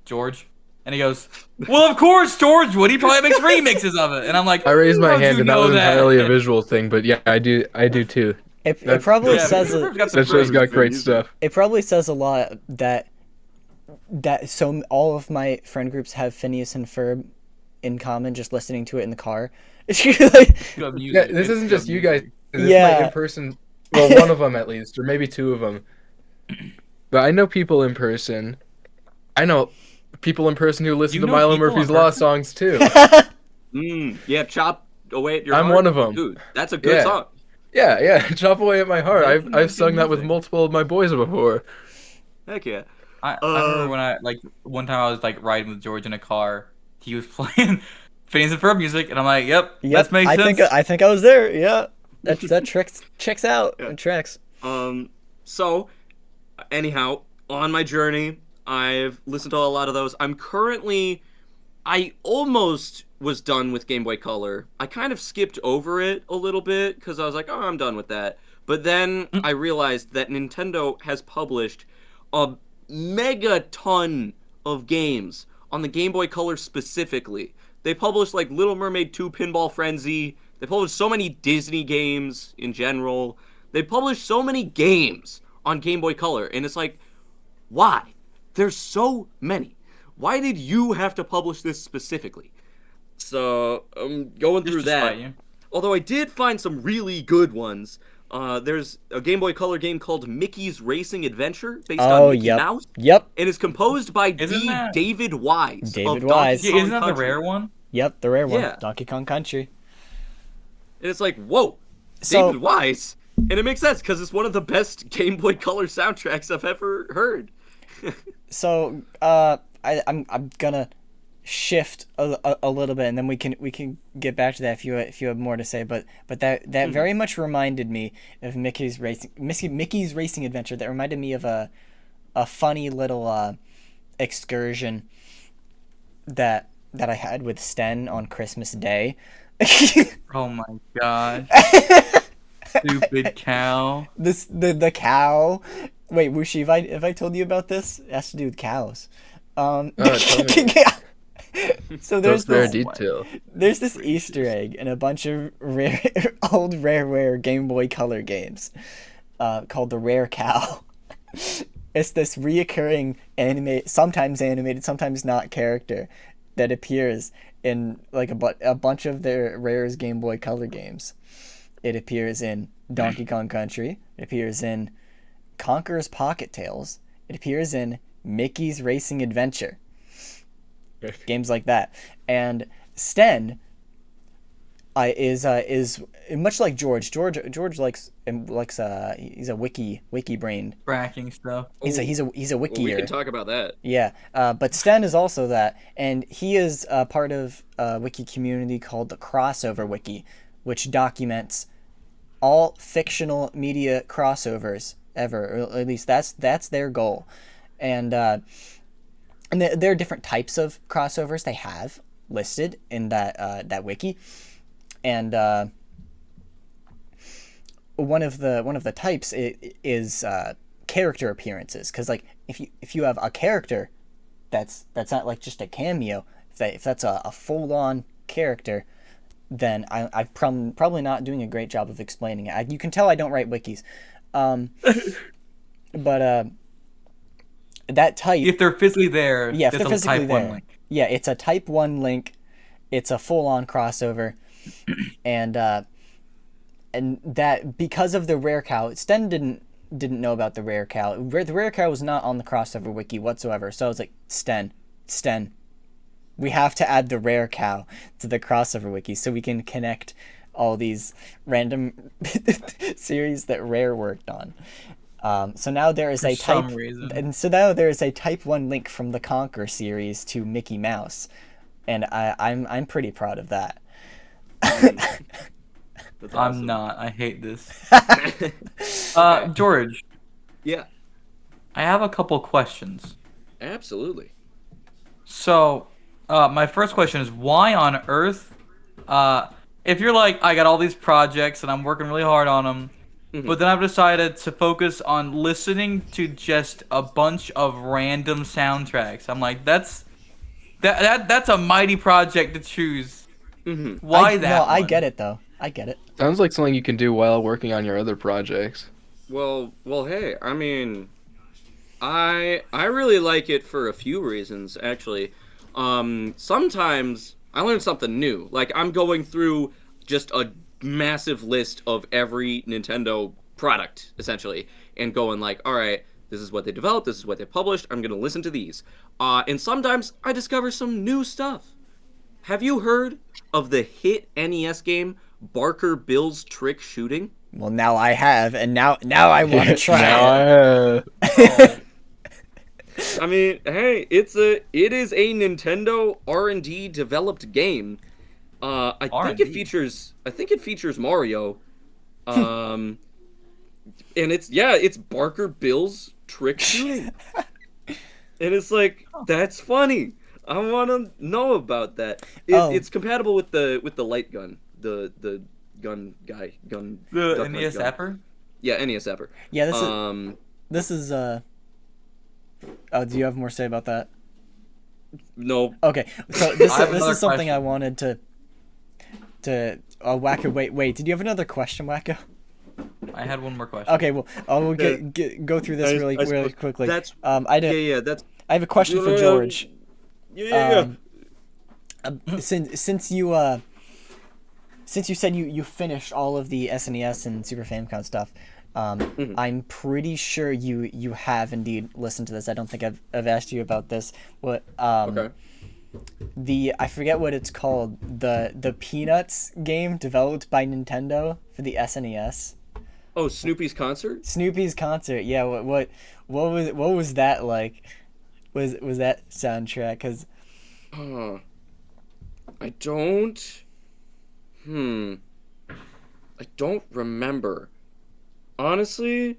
George, and he goes, well, of course, George would. He probably makes remixes of it, and I'm like, I raised my hand, and that was entirely a visual thing, but yeah, I do too. It probably says that show's got great stuff. It probably says a lot that all of my friend groups have Phineas and Ferb in common, just listening to it in the car. This isn't just you guys. This is my in-person. Well, one of them at least, or maybe two of them. But I know people in person. I know people in person who listen to Milo Murphy's Law songs too. Yeah, Chop Away at Your Heart. I'm one of them. Dude, that's a good song. Yeah, Chop Away at My Heart. I've sung that with multiple of my boys before. Heck yeah. I remember when one time I was like riding with George in a car. He was playing Phineas and Ferb music, and I'm like, yep, that makes sense. I think I was there. Yeah, that checks out. Yeah. It tracks. So, anyhow, on my journey, I've listened to a lot of those. I almost was done with Game Boy Color. I kind of skipped over it a little bit because I was like, oh, I'm done with that. But then I realized that Nintendo has published a mega ton of games on the Game Boy Color specifically. They published like Little Mermaid 2 Pinball Frenzy. They published so many Disney games in general. They published so many games on Game Boy Color. And it's like, why? There's so many. Why did you have to publish this specifically? So, I'm going through that. Although I did find some really good ones. There's a Game Boy Color game called Mickey's Racing Adventure, based on Mickey Mouse. Yep. It is composed by David Wise. David Wise. Yeah, isn't that the rare one? Yep, the rare one. Donkey Kong Country. And it's like, whoa, David Wise. And it makes sense, because it's one of the best Game Boy Color soundtracks I've ever heard. So, I'm gonna shift a little bit, and then we can get back to that if you have more to say. But that very much reminded me of Mickey's Racing Adventure. That reminded me of a funny little excursion that I had with Sten on Christmas Day. Oh my gosh. Stupid cow. The cow. Wait, Wushi, have I told you about this? It has to do with cows. So there's this Easter egg in a bunch of old rare Game Boy Color games called the Rare Cow. It's this reoccurring sometimes animated, sometimes not character that appears in like a bunch of their Rare's Game Boy Color games. It appears in Donkey Kong Country. It appears in Conker's Pocket Tales. It appears in Mickey's Racing Adventure. Games like that. And Sten is much like George. George likes he's a wiki brain. Tracking stuff. He's a Well, we wikier. can talk about that. Yeah, but Sten is also that, and he is part of a wiki community called the Crossover Wiki, which documents all fictional media crossovers ever, or at least that's their goal, and there are different types of crossovers they have listed in that wiki, and one of the types is character appearances, because like if you have a character that's not like just a cameo, if that's a full on character, then I'm probably not doing a great job of explaining it. You can tell I don't write wikis, but that type, If they're physically there, yeah, if they're physically type there, 1 link. yeah, it's a type 1 link. It's a full on crossover, and that because of the rare cow, Sten didn't know about the rare cow. The rare cow was not on the crossover wiki whatsoever. So I was like, Sten, we have to add the rare cow to the crossover wiki so we can connect all these random series that Rare worked on. So now there is now there is a type 1 link from the Conquer series to Mickey Mouse, and I'm pretty proud of that. That's awesome. I'm not. I hate this. George. Yeah. I have a couple questions. Absolutely. So, my first question is, why on earth, if you're like, I got all these projects and I'm working really hard on them, but then I've decided to focus on listening to just a bunch of random soundtracks. I'm like, that's a mighty project to choose. Why that? No, I get it though. I get it. Sounds like something you can do while working on your other projects. Well, hey, I mean, I really like it for a few reasons, actually. Sometimes I learn something new. Like, I'm going through just a massive list of every Nintendo product, essentially, and going like, all right, this is what they developed, this is what they published, I'm going to listen to these. And sometimes I discover some new stuff. Have you heard of the hit NES game, Barker Bill's Trick Shooting? Well, now I have, and now I want to try it. I mean, hey, it is a Nintendo R&D developed game. I think it features Mario. And it's Barker Bill's Trick Shooting. And it's like, that's funny. I want to know about that. It's compatible with the light gun, the gun guy, gun. The NES Zapper? Yeah, NES Zapper. Yeah, this is Oh, do you have more to say about that? No. Okay, so this is something question. I wanted to Wacko, wait, did you have another question, Wacko? I had one more question. Okay, well, I'll go through this really quickly. That's I have a question for George. Since you said you finished all of the SNES and Super Famicom stuff, I'm pretty sure you have indeed listened to this. I don't think I've asked you about this. What okay. I forget what it's called, the Peanuts game developed by Nintendo for the SNES. Oh, Snoopy's Concert? Snoopy's Concert. Yeah, what was that like? Was that soundtrack? Cuz I don't remember. Honestly,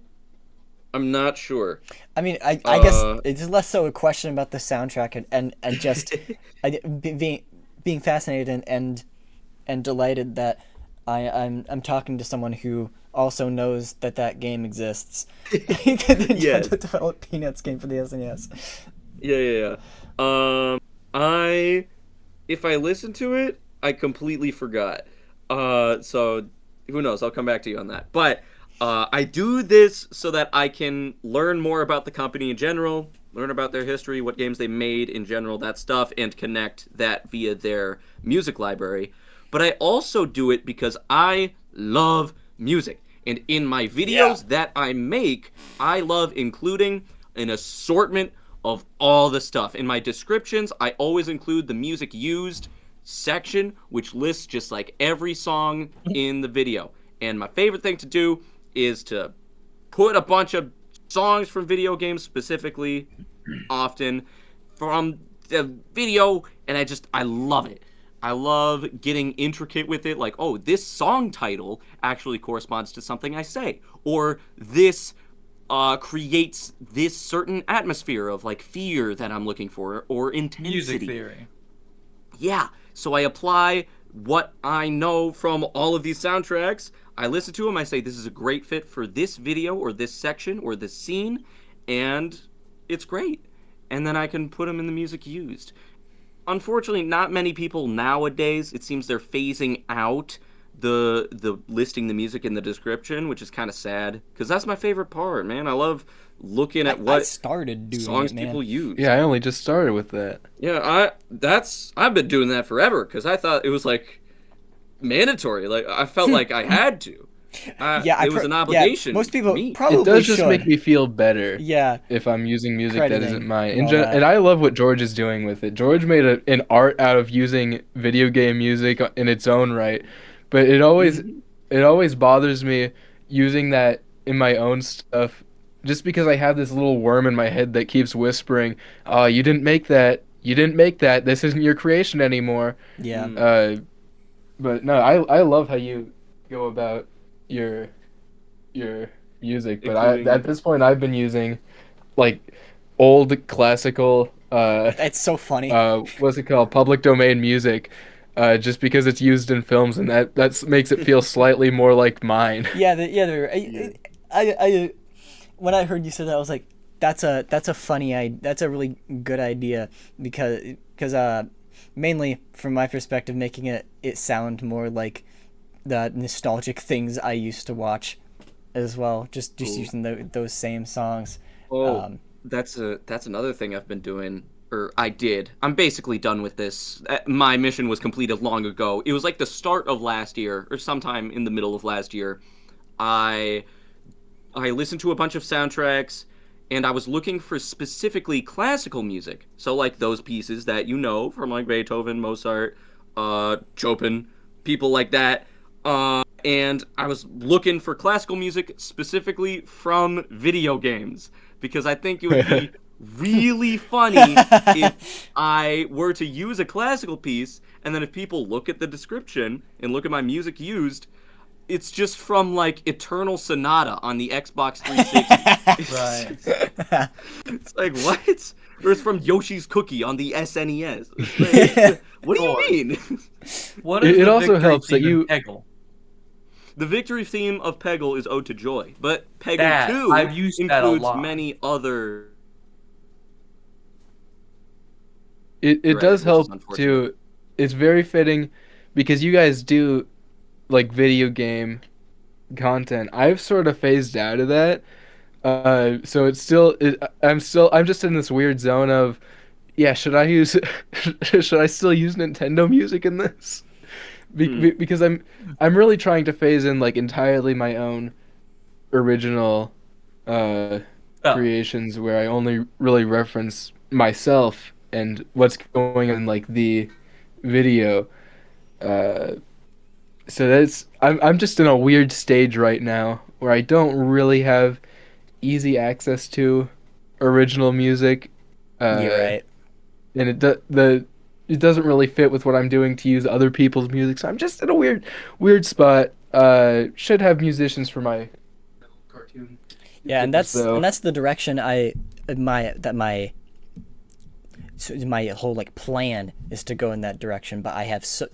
I'm not sure. I mean, I guess it's less so a question about the soundtrack and just being fascinated and delighted that I'm talking to someone who also knows that game exists. Yeah. To develop Peanuts game for the SNES. Yeah. If I listen to it, I completely forgot. So who knows? I'll come back to you on that. But I do this so that I can learn more about the company in general, learn about their history, what games they made in general, that stuff, and connect that via their music library. But I also do it because I love music. And in my videos that I make, I love including an assortment of all the stuff. In my descriptions, I always include the music used section which lists just like every song in the video. And my favorite thing to do is to put a bunch of songs from video games specifically often from the video, and I love it. I love getting intricate with it, like, oh, this song title actually corresponds to something I say, or this creates this certain atmosphere of like fear that I'm looking for, or intensity. Music theory. Yeah, so I apply what I know from all of these soundtracks. I listen to them, I say this is a great fit for this video or this section or this scene, and it's great. And then I can put them in the music used. Unfortunately, not many people nowadays, it seems they're phasing out the listing the music in the description, which is kind of sad, because that's my favorite part, man. I love looking at what I started doing songs it, man. people use. Yeah, I only just started with that. Yeah, I've been doing that forever, because I thought it was like mandatory. Like I felt like I had to. It was an obligation. Yeah, most people me. probably It does just should. make me feel better. Yeah. If I'm using music Crediting that isn't mine. and all that. And I love what George is doing with it. George made an art out of using video game music in its own right. But it always bothers me using that in my own stuff, just because I have this little worm in my head that keeps whispering, "Oh, you didn't make that. You didn't make that. This isn't your creation anymore." Yeah. But no, I love how you go about your music, but at this point I've been using like old classical It's so funny. What's it called, public domain music, just because it's used in films, and that makes it feel slightly more like mine. I when I heard you say that, I was like, that's a really good idea, because mainly from my perspective, making it sound more like the nostalgic things I used to watch as well, just using those same songs. That's another thing I've been doing, or I did. I'm basically done with this. My mission was completed long ago. It was like the start of last year, or sometime in the middle of last year. I listened to a bunch of soundtracks, and I was looking for specifically classical music. So like those pieces that you know from like Beethoven, Mozart, Chopin, people like that. And I was looking for classical music specifically from video games, because I think it would be really funny if I were to use a classical piece, and then if people look at the description and look at my music used, it's just from like Eternal Sonata on the Xbox 360. Right. It's like, what? Or it's from Yoshi's Cookie on the SNES. Like, what do you mean? What is It the also victory helps that theme you- in Peggle? The victory theme of Peggle is Ode to Joy, but Peggle 2 I've used that a includes lot. many other... It Right, does which is help unfortunate. too. It's very fitting because you guys do like video game content. I've sort of phased out of that. So I'm just in this weird zone of, yeah, should I still use Nintendo music in this? Because I'm really trying to phase in like entirely my own original creations, where I only really reference myself and what's going on in like the video. So I'm just in a weird stage right now where I don't really have easy access to original music. You're right. And it doesn't really fit with what I'm doing to use other people's music. So I'm just in a weird spot. Should have musicians for my cartoon. Yeah, and that's the direction my whole like plan is to go in that direction. But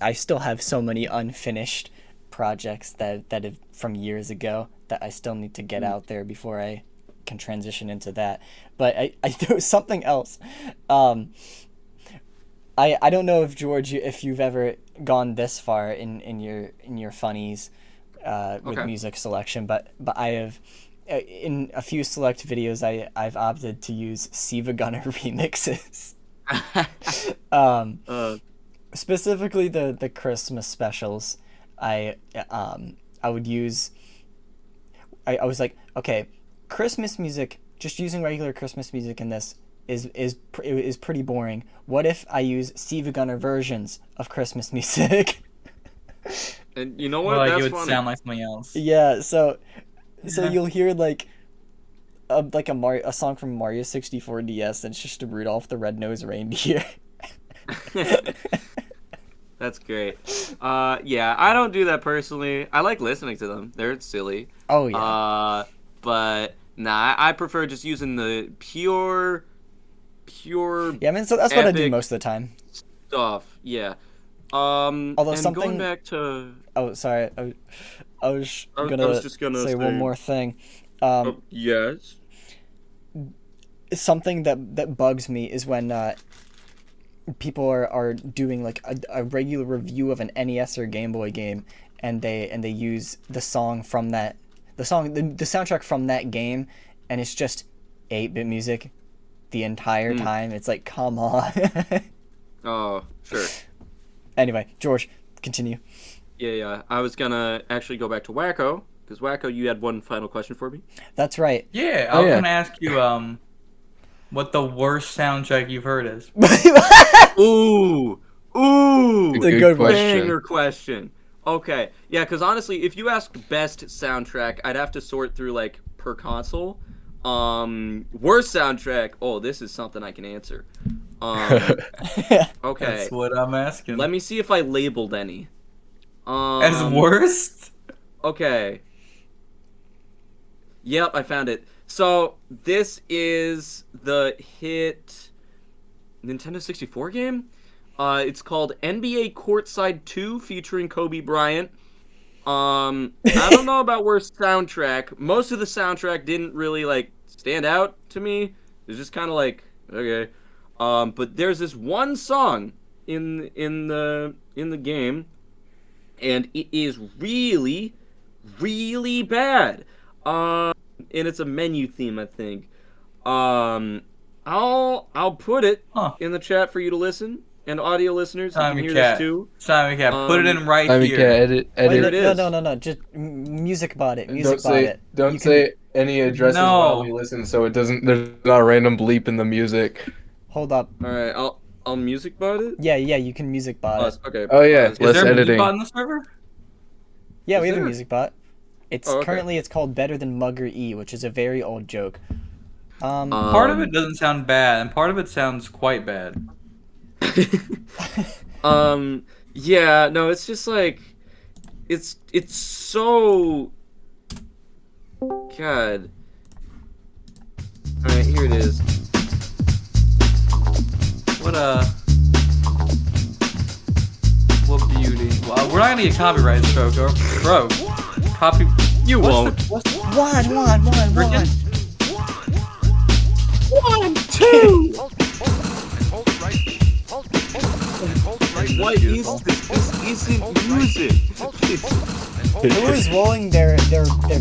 I still have so many unfinished projects that have from years ago that I still need to get out there before I can transition into that. But there was something else. I don't know if George, if you've ever gone this far in your funnies with music selection, but I have. In a few select videos, I've opted to use Siva Gunner remixes. Specifically the Christmas specials. I would use. I was like, okay, Christmas music. Just using regular Christmas music in this is pretty boring. What if I use Stevie Gunner versions of Christmas music? And you know what? Well, like That's it would funny. sound like something else. Yeah, so you'll hear like a song from Mario 64 DS, and it's just Rudolph the Red-Nosed Reindeer. That's great. Yeah, I don't do that personally. I like listening to them. They're silly. Oh yeah. But nah, I prefer just using the pure. Yeah, I mean, so that's what I do most of the time. Stuff. Yeah. Although and something. going back to. Oh, sorry. I was just gonna say one more thing. Yes. Something that bugs me is when people are doing like a regular review of an NES or Game Boy game, and they use the song from the soundtrack from that game, and it's just 8-bit music the entire time. It's like, come on. Oh, sure. Anyway, George, continue. Yeah. I was gonna actually go back to Wacko, because Wacko, you had one final question for me. That's right. Yeah, I was gonna ask you what the worst soundtrack you've heard is. Ooh, It's a good banger question. Okay, yeah, because honestly, if you ask best soundtrack, I'd have to sort through like per console. Worst soundtrack. Oh, this is something I can answer. Okay. That's what I'm asking. Let me see if I labeled any. As worst? Okay. Yep, I found it. So this is the hit Nintendo 64 game. It's called NBA Courtside 2 featuring Kobe Bryant. I don't know about worst soundtrack. Most of the soundtrack didn't really like stand out to me. It's just kind of like, okay. But there's this one song in the game, and it is really, really bad. And it's a menu theme, I think. I'll put it in the chat for you to listen, and audio listeners, you can hear this too. Simon Cat, put it in right here. Edit. Wait, it is. No. Just music bot it. Don't say any addresses while we listen, so it doesn't. There's not a random bleep in the music. Hold up. All right, I'll music bot it. Yeah, you can music bot it. Okay. Oh yeah, Is less there a editing. music bot in the server? Yeah, Is we have there? a music bot. It's currently it's called Better Than Mugger E, which is a very old joke. Part of it doesn't sound bad, and part of it sounds quite bad. Yeah, no, it's just like, it's so, God. All right, here it is. What beauty. Well, we're not gonna get copyright stroke, bro. You won't. One. One, two. What is this? This isn't music. Who is rolling their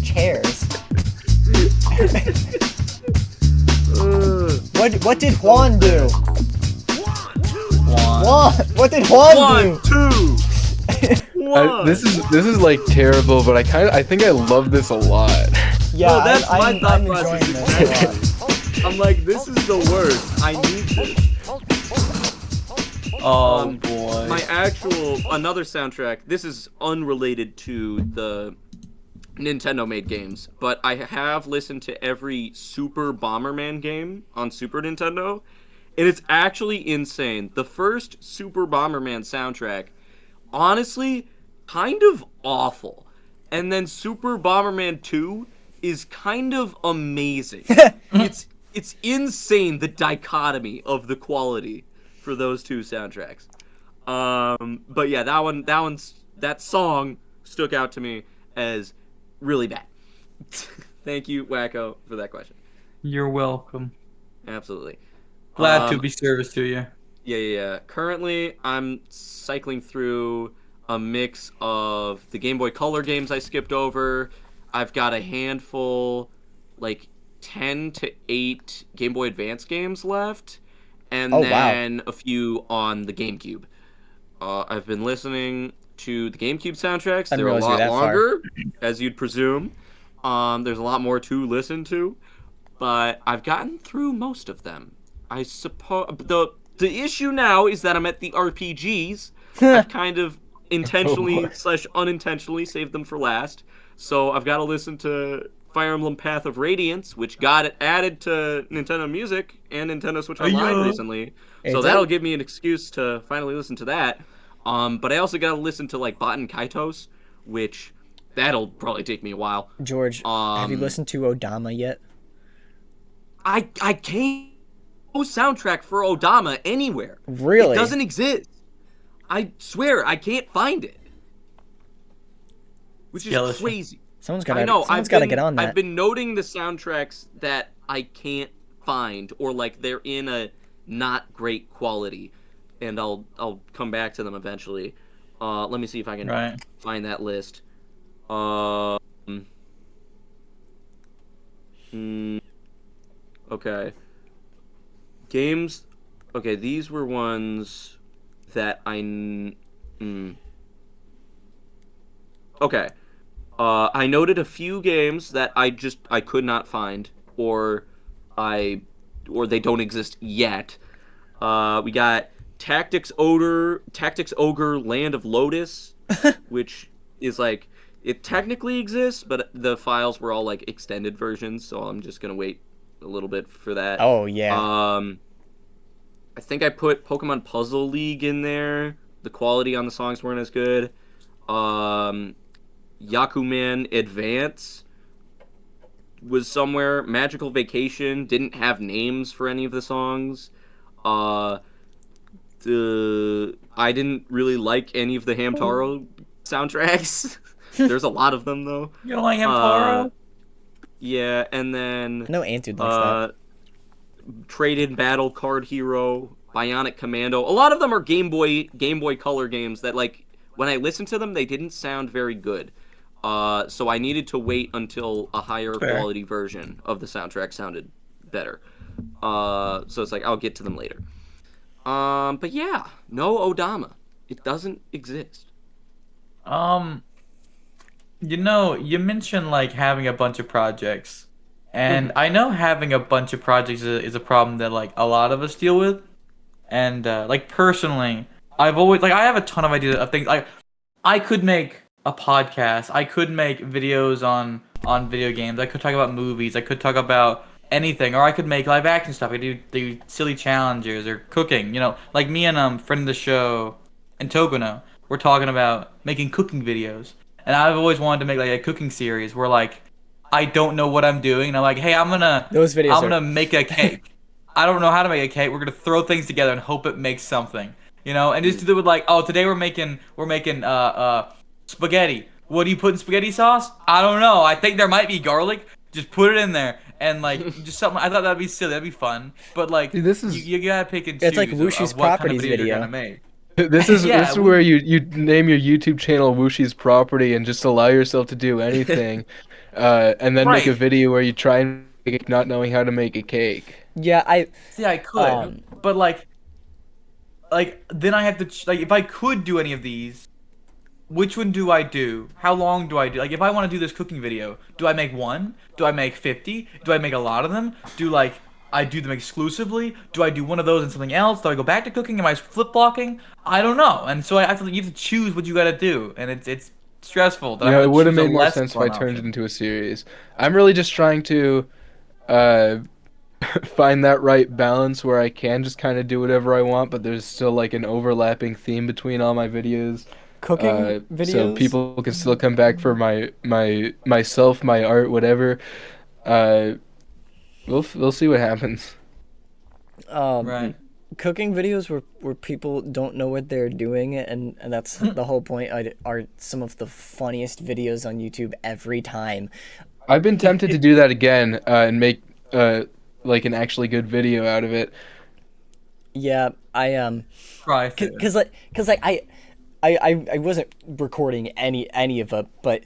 chairs? What did Juan do? What did Juan do? 1, 2. This is like terrible, but I think I love this a lot. Yeah, no, that's my I'm thought enjoying process this a lot. exactly. I'm like, this is the worst. I need this. Oh boy. My another soundtrack. This is unrelated to the Nintendo made games, but I have listened to every Super Bomberman game on Super Nintendo, and it's actually insane. The first Super Bomberman soundtrack, honestly, kind of awful. And then Super Bomberman 2 is kind of amazing. It's insane, the dichotomy of the quality for those two soundtracks. But yeah, that song stuck out to me as really bad. Thank you, Wacko, for that question. You're welcome. Absolutely. Glad to be service to you. Yeah. Currently, I'm cycling through a mix of the Game Boy Color games I skipped over. I've got a handful, like 10 to 8 Game Boy Advance games left, and then a few on the GameCube. I've been listening to the GameCube soundtracks. They're a lot longer, as you'd presume. There's a lot more to listen to, but I've gotten through most of them. I suppose the issue now is that I'm at the RPGs. I've kind of intentionally / unintentionally saved them for last. So I've got to listen to Fire Emblem Path of Radiance, which got added to Nintendo Music and Nintendo Switch Online recently. So that'll give me an excuse to finally listen to that. But I also got to listen to like Baten Kaitos, which that'll probably take me a while. George, have you listened to Odama yet? I can't no soundtrack for Odama anywhere. Really? It doesn't exist. I swear I can't find it. Which is crazy. Someone's got to get on that. I've been noting the soundtracks that I can't find, or like they're in a not great quality, and I'll come back to them eventually. Let me see if I can find that list. Okay. Games. Okay, these were ones that Okay. I noted a few games that I could not find, or they don't exist yet. We got Tactics Ogre Land of Lotus, which is like, it technically exists, but the files were all like extended versions, so I'm just gonna wait a little bit for that. Oh yeah. I think I put Pokemon Puzzle League in there. The quality on the songs weren't as good. Yakuman Advance was somewhere. Magical Vacation didn't have names for any of the songs. I didn't really like any of the Hamtaro soundtracks. There's a lot of them though. You don't like Hamtaro? Yeah, and then no Antude likes that. Trade-in Battle Card Hero, Bionic Commando. A lot of them are Game Boy Color games that, like, when I listened to them, they didn't sound very good. So I needed to wait until a higher quality version of the soundtrack sounded better. So it's like, I'll get to them later. But yeah, no Odama. It doesn't exist. You know, you mentioned like having a bunch of projects, and I know having a bunch of projects is a problem that like a lot of us deal with. And like personally, I've always I have a ton of ideas of things. I could make a podcast. I could make videos on video games. I could talk about movies. I could talk about anything, or I could make live action stuff. I could do silly challenges or cooking. You know, like me and friend of the show, Antogono, we're talking about making cooking videos. And I've always wanted to make like a cooking series where like I don't know what I'm doing, and I'm like, hey, I'm gonna make a cake. I don't know how to make a cake. We're gonna throw things together and hope it makes something, you know. And just do it with like, oh, today we're making spaghetti. What do you put in spaghetti sauce? I don't know. I think there might be garlic. Just put it in there, and like just something. I thought that'd be silly. That'd be fun. But like, dude, this is you gotta pick and choose. It's like Wushi's Properties video. You're gonna make. This is where you name your YouTube channel Wushi's Property and just allow yourself to do anything, and then make a video where you try and make it not knowing how to make a cake. Yeah, I could, but like then I have to if I could do any of these, which one do I do? How long do I do? Like if I want to do this cooking video, do I make one? Do I make 50? Do I make a lot of them? I do them exclusively? Do I do one of those and something else? Do I go back to cooking? Am I flip-flopping? I don't know. And so you have to choose what you got to do, and it's stressful. Yeah, it would have made more sense if I turned it into a series. I'm really just trying to find that right balance where I can just kind of do whatever I want, but there's still like an overlapping theme between all my videos. Cooking videos? So people can still come back for myself, my art, whatever. We'll see what happens. Right. Cooking videos where people don't know what they're doing, and that's the whole point, are some of the funniest videos on YouTube every time. I've been tempted to do that again and make like an actually good video out of it. Yeah, I try because I wasn't recording any of it, but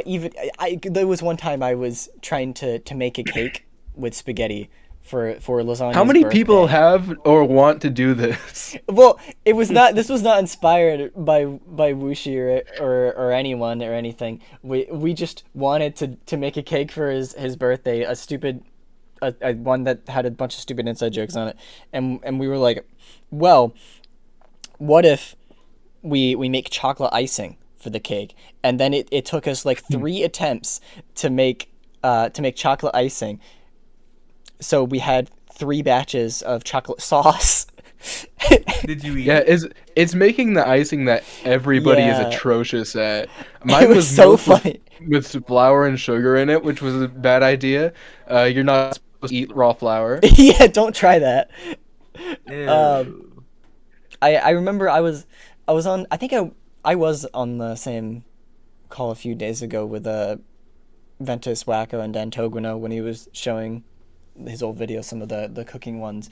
even there was one time I was trying to make a cake with spaghetti for lasagna's How many birthday. people have or want to do this? Well, this was not inspired by Wushi or anyone or anything. We just wanted to make a cake for his birthday, a stupid one that had a bunch of stupid inside jokes on it, and we were like, well, what if we make chocolate icing for the cake? And then it took us like 3 attempts to make chocolate icing. So we had 3 batches of chocolate sauce. Did you eat? Yeah, it's making the icing that everybody is atrocious at. Mine was so funny with flour and sugar in it, which was a bad idea. You're not supposed to eat raw flour. Yeah, don't try that. Ew. I remember I was on, I think I was on the same call a few days ago with Ventus, Wacko, and Dantograno when he was showing his old videos, some of the cooking ones.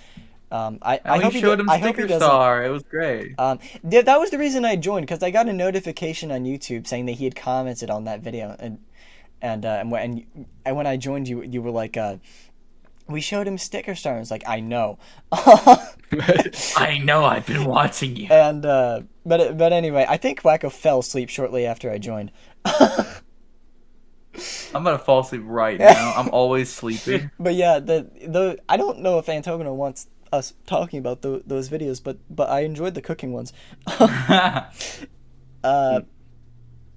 I hope you showed him Sticker Star. It was great. That was the reason I joined, because I got a notification on YouTube saying that he had commented on that video, and when I joined you were like, we showed him Sticker Star. And it's like, I know. I know. I've been watching you. And but anyway, I think Wacko fell asleep shortly after I joined. I'm gonna fall asleep right now. I'm always sleeping. But yeah, the I don't know if Antogano wants us talking about those videos, but I enjoyed the cooking ones.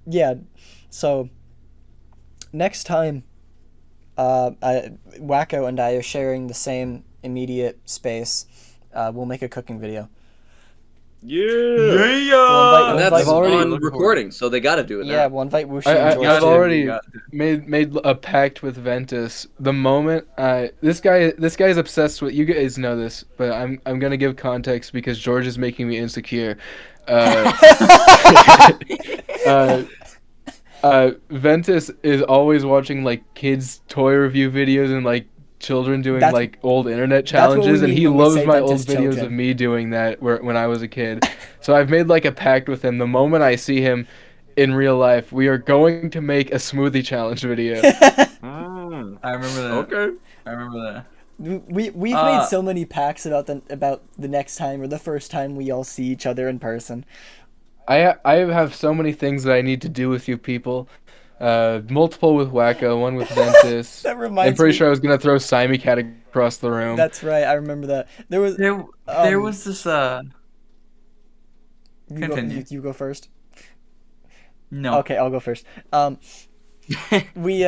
Yeah. So next time, Wacko and I are sharing the same immediate space. We'll make a cooking video. Yeah. And that's on recording, so they got to do it now. Yeah, we'll invite Wushi and George. I've already made a pact with Ventus. The moment this guy is obsessed with, you guys know this, but I'm gonna give context because George is making me insecure. Ventus is always watching like kids toy review videos and like children doing like old internet challenges, and he loves my old videos of me doing that when I was a kid. So I've made like a pact with him. The moment I see him in real life, we are going to make a smoothie challenge video. I remember that. Okay. I remember that. We've made so many pacts about the next time or the first time we all see each other in person. I have so many things that I need to do with you people. Multiple with Wacko, one with Ventus. That reminds me. I'm pretty sure I was gonna throw Simey Cat across the room. That's right, I remember that. There was this Continue. You go first. No. Okay, I'll go first. We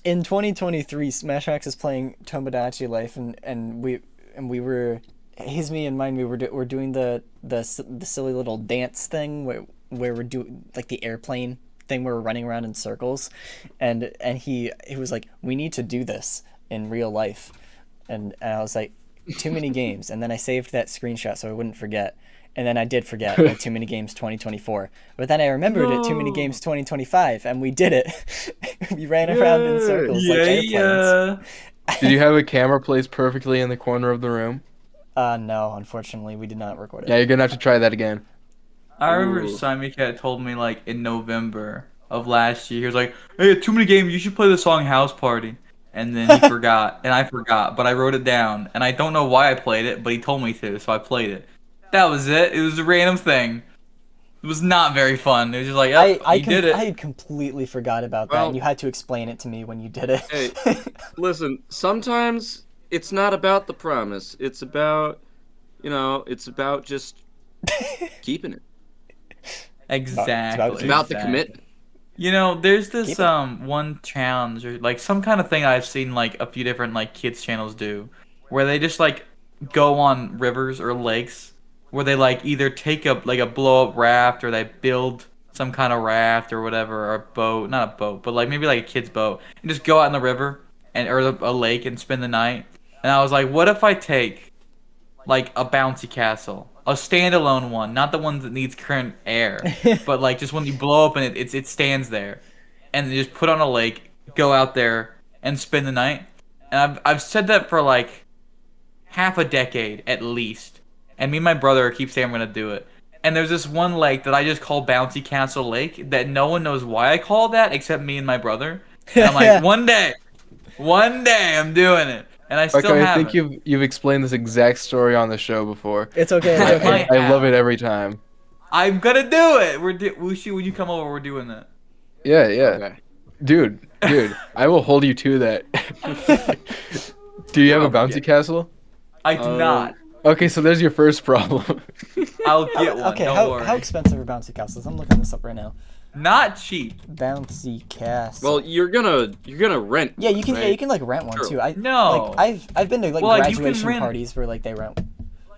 in 2023, Smash Max is playing Tomodachi Life, and we were me and mine. We were doing the silly little dance thing where we're doing like the airplane thing where we're running around in circles, and he was like, we need to do this in real life, and I was like, too many games, and then I saved that screenshot so I wouldn't forget, and then I did forget like, Too Many Games 2024, but then I remembered it, Too Many Games 2025, and we did it. We ran around in circles like airplanes. Did you have a camera placed perfectly in the corner of the room? No, unfortunately we did not record it. Yeah, you're gonna have to try that again. I remember Simon Cat told me like in November of last year, he was like, "Hey, Too Many Games, you should play the song House Party." And then he forgot, and I forgot, but I wrote it down, and I don't know why I played it, but he told me to, so I played it. That was it. It was a random thing. It was not very fun. It was just like, you did it. I had completely forgot about that, and you had to explain it to me when you did it. Hey, listen, sometimes it's not about the promise. It's about, it's about just keeping it. Exactly. It's about the commitment. There's this one challenge or like some kind of thing I've seen like a few different like kids channels do, where they just like go on rivers or lakes, where they like either take a blow up raft or they build some kind of raft or whatever, or a boat, not a boat, but like maybe like a kid's boat, and just go out in the river or a lake and spend the night. And I was like, what if I take like a bouncy castle, a standalone one, not the one that needs current air, but like just when you blow up and it stands there, and just put on a lake, go out there and spend the night. And I've said that for like half a decade at least, and me and my brother keep saying I'm gonna do it. And there's this one lake that I just call Bouncy Castle Lake that no one knows why I call that except me and my brother. And I'm like, one day I'm doing it. And I still haven't. I think you've explained this exact story on the show before. It's okay. I love it every time. I'm gonna do it. Wushi, when you come over, we're doing that. Yeah. Okay. Dude, I will hold you to that. Do you have a bouncy castle? I do not. Okay, so there's your first problem. I'll get one. Okay, Don't worry. how expensive are bouncy castles? I'm looking this up right now. Not cheap. Bouncy castle. Well, you're gonna rent. Yeah, you can. right? Yeah, you can like rent one True. too. No. I've been to like Well, like, you can graduation rent- parties where like they rent.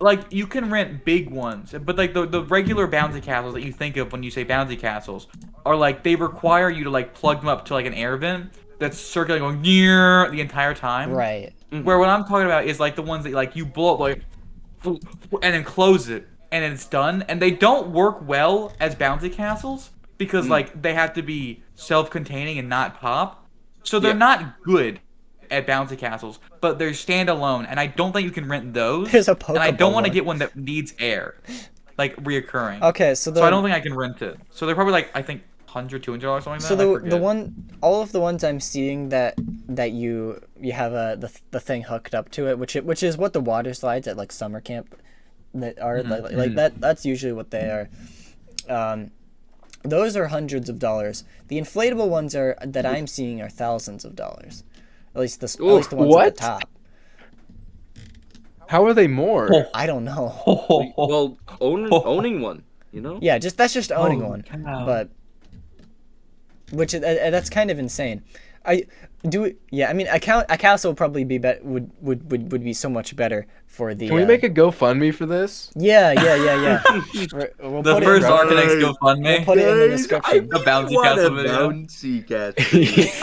Like, you can rent big ones, but like the regular bouncy castles that you think of when you say bouncy castles are like they require you to like plug them up to like an air vent that's circulating going near the entire time. Right. Where what I'm talking about is like the ones that like you blow up like and then close it and then it's done, and they don't work well as bouncy castles because like they have to be self-containing and not pop, so they're not good at bouncy castles, but they're standalone, and I don't think you can rent those. There's a and I don't Pokeball want to one. get one that needs air, like reoccurring. Okay, so I don't think I can rent it. So they're probably like I think $100, $200 something like that. So I the forget. all of the ones I'm seeing that you have the thing hooked up to it, which is what the water slides at like summer camp that are like that's usually what they are. Those are hundreds of dollars. The inflatable ones that I'm seeing are thousands of dollars. At least the ones what? at the top. How are they more? I don't know. Well, owning one, you know. Yeah, that's just owning Holy one. cow. But that's kind of insane. I mean, a castle would probably be would be so much better for the. Can we make a GoFundMe for this? Yeah. We'll The put first it, Arcanex we'll GoFundMe. put it in the description. The bouncy castle video. Bouncy castle.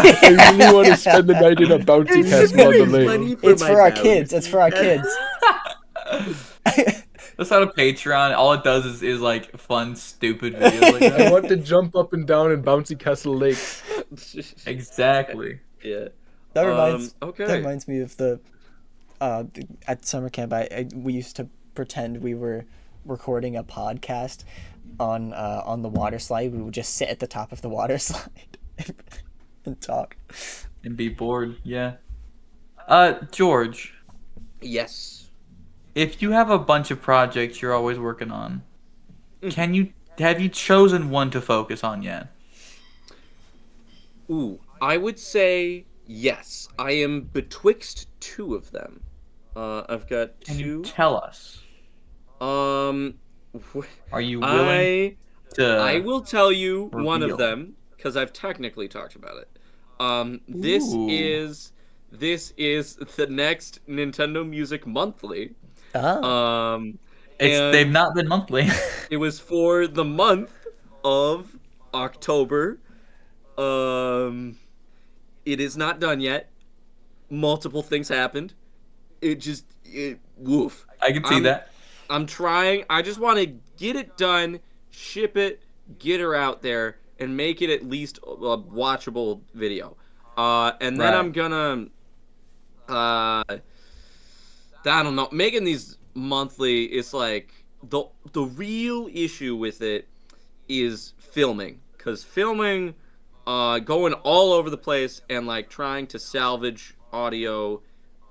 I really want to spend the night in a bouncy castle on the lake. It's for our kids. It's for our kids. Let's start a Patreon. All it does is like fun, stupid videos like I that. want to jump up and down in Bouncy Castle Lake. Exactly. Yeah. That reminds okay. that reminds me of the at summer camp. We used to pretend we were recording a podcast on the water slide. We would just sit at the top of the water slide and talk. And be bored. Yeah. George, Yes. if you have a bunch of projects you're always working on, have you chosen one to focus on yet? Ooh, I would say yes. I am betwixt two of them. I've got Can two. you tell us? Are you willing I will tell you one reveal? of them because I've technically talked about it. This Ooh. is the next Nintendo Music Monthly. Oh. They've not been monthly. It was for the month of October. It is not done yet. Multiple things happened. Woof. I can see that. I'm trying. I just want to get it done, ship it, get her out there, and make it at least a watchable video. And then Right. I'm gonna, I don't know. Making these monthly is like the real issue with it is filming, because filming, going all over the place and like trying to salvage audio,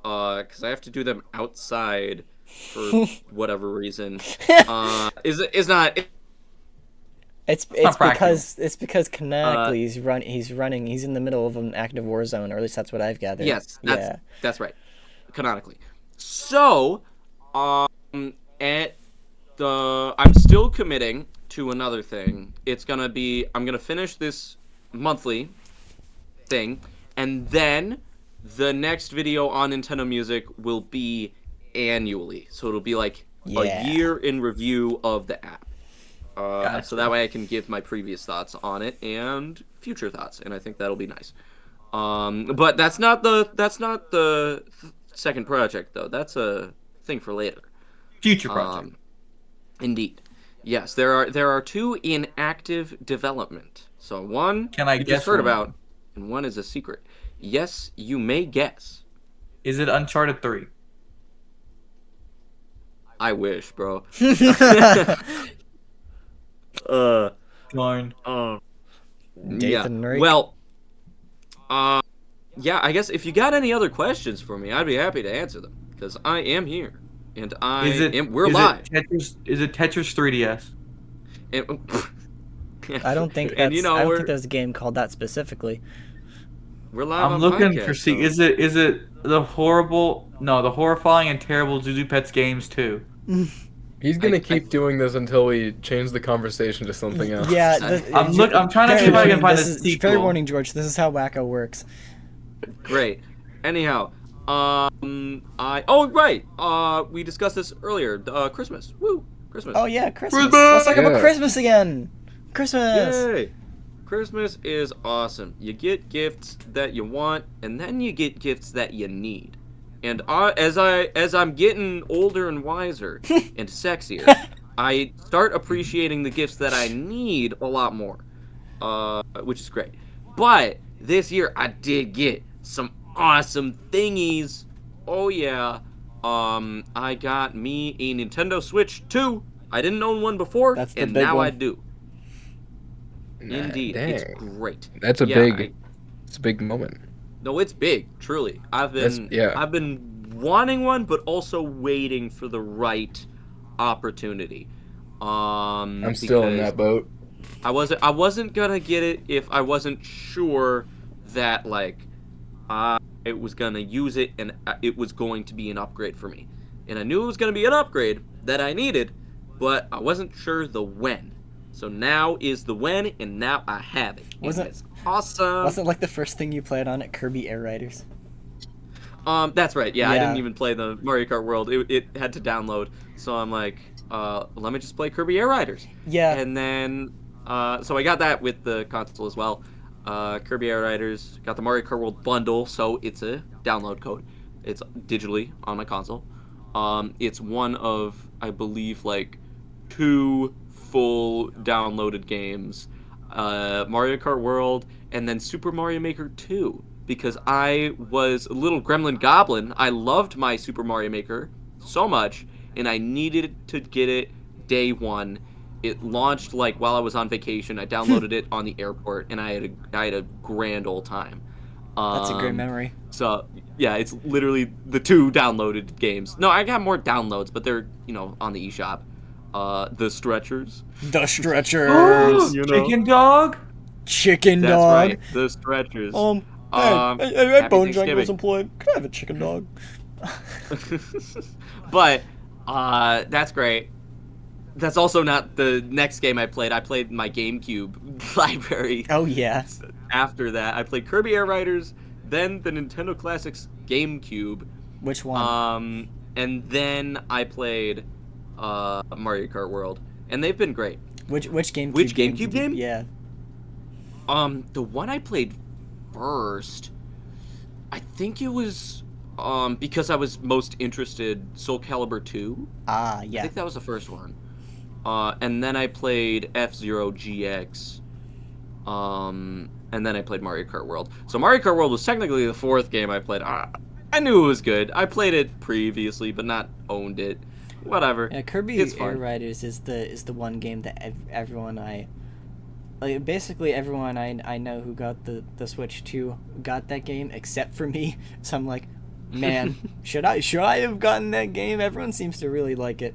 because I have to do them outside for whatever reason, is not. It's practical. because canonically he's in the middle of an active war zone, or at least that's what I've gathered. Yes, that's right, canonically. So, I'm still committing to another thing. I'm gonna finish this monthly thing, and then the next video on Nintendo Music will be annually. So it'll be like a year in review of the app. Gotcha. So that way I can give my previous thoughts on it and future thoughts, and I think that'll be nice. But that's not the second project though. That's a thing for later. Future project. Indeed. Yes, there are two in active development. So one Can I you guess just heard one? about, and one is a secret. Yes, you may guess. Is it Uncharted 3? I wish, bro. Darn. Nathan Drake. Well, yeah, I guess if you got any other questions for me, I'd be happy to answer them, because I am here, and we're live. Is it Tetris 3DS? And, I don't think and that's I don't think there's a game called that specifically. We're live I'm on looking podcast, for see. so- Is it the horrifying and terrible Zuzu Pets games too? He's gonna keep doing this until we change the conversation to something else. Yeah, I'm trying to see if I can find a sequel. Fair warning, George. This is how Wacko works. Great. Anyhow, we discussed this earlier. Christmas. Woo! Christmas. Oh yeah, Christmas. Let's talk about Yeah. Christmas again. Christmas. Yay! Christmas is awesome. You get gifts that you want, and then you get gifts that you need. And as I'm getting older and wiser and sexier, I start appreciating the gifts that I need a lot more, which is great. But this year I did get some awesome thingies. Oh yeah. I got me a Nintendo Switch 2. I didn't own one before, That's the and big now one. I do. Indeed, Dang. it's great. That's a it's a big moment. No, it's big, truly. I've been wanting one, but also waiting for the right opportunity. I'm still in that boat. I wasn't gonna get it if I wasn't sure that like I was gonna use it and it was going to be an upgrade for me. And I knew it was gonna be an upgrade that I needed, but I wasn't sure the when. So now is the when, and now I have it. It's awesome. Wasn't like the first thing you played on it Kirby Air Riders? That's right. Yeah, I Yeah. didn't even play the Mario Kart World. It had to download. So I'm like, let me just play Kirby Air Riders. Yeah. And then, so I got that with the console as well. Kirby Air Riders, got the Mario Kart World bundle, so it's a download code. It's digitally on my console. It's one of, I believe, like 2 full downloaded games. Mario Kart World, and then Super Mario Maker 2. Because I was a little gremlin goblin. I loved my Super Mario Maker so much, and I needed to get it day one. It launched like while I was on vacation. I downloaded it on the airport, and I had a grand old time. That's a great memory. So yeah, it's literally the 2 downloaded games. No, I got more downloads, but they're on the eShop. The Stretchers. The Stretchers. Chicken dog. Chicken That's dog. right, the Stretchers. Hey, Happy Bone Jangles Thanksgiving. employed. Can I have a chicken dog? But that's great. That's also not the next game I played. I played my GameCube library. Oh yeah. After that, I played Kirby Air Riders, then the Nintendo Classics GameCube. Which one? And then I played Mario Kart World, and they've been great. Which GameCube? Which GameCube game? Yeah. The one I played first, I think it was because I was most interested, Soul Calibur 2. Ah, yeah. I think that was the first one. And then I played F-Zero GX. And then I played Mario Kart World. So Mario Kart World was technically the 4th game I played. I knew it was good. I played it previously, but not owned it. Whatever. Yeah, Kirby It's Air fun. Riders is the one game that everyone basically everyone I know who got the Switch 2 got that game except for me. So I'm like, man, should I have gotten that game? Everyone seems to really like it.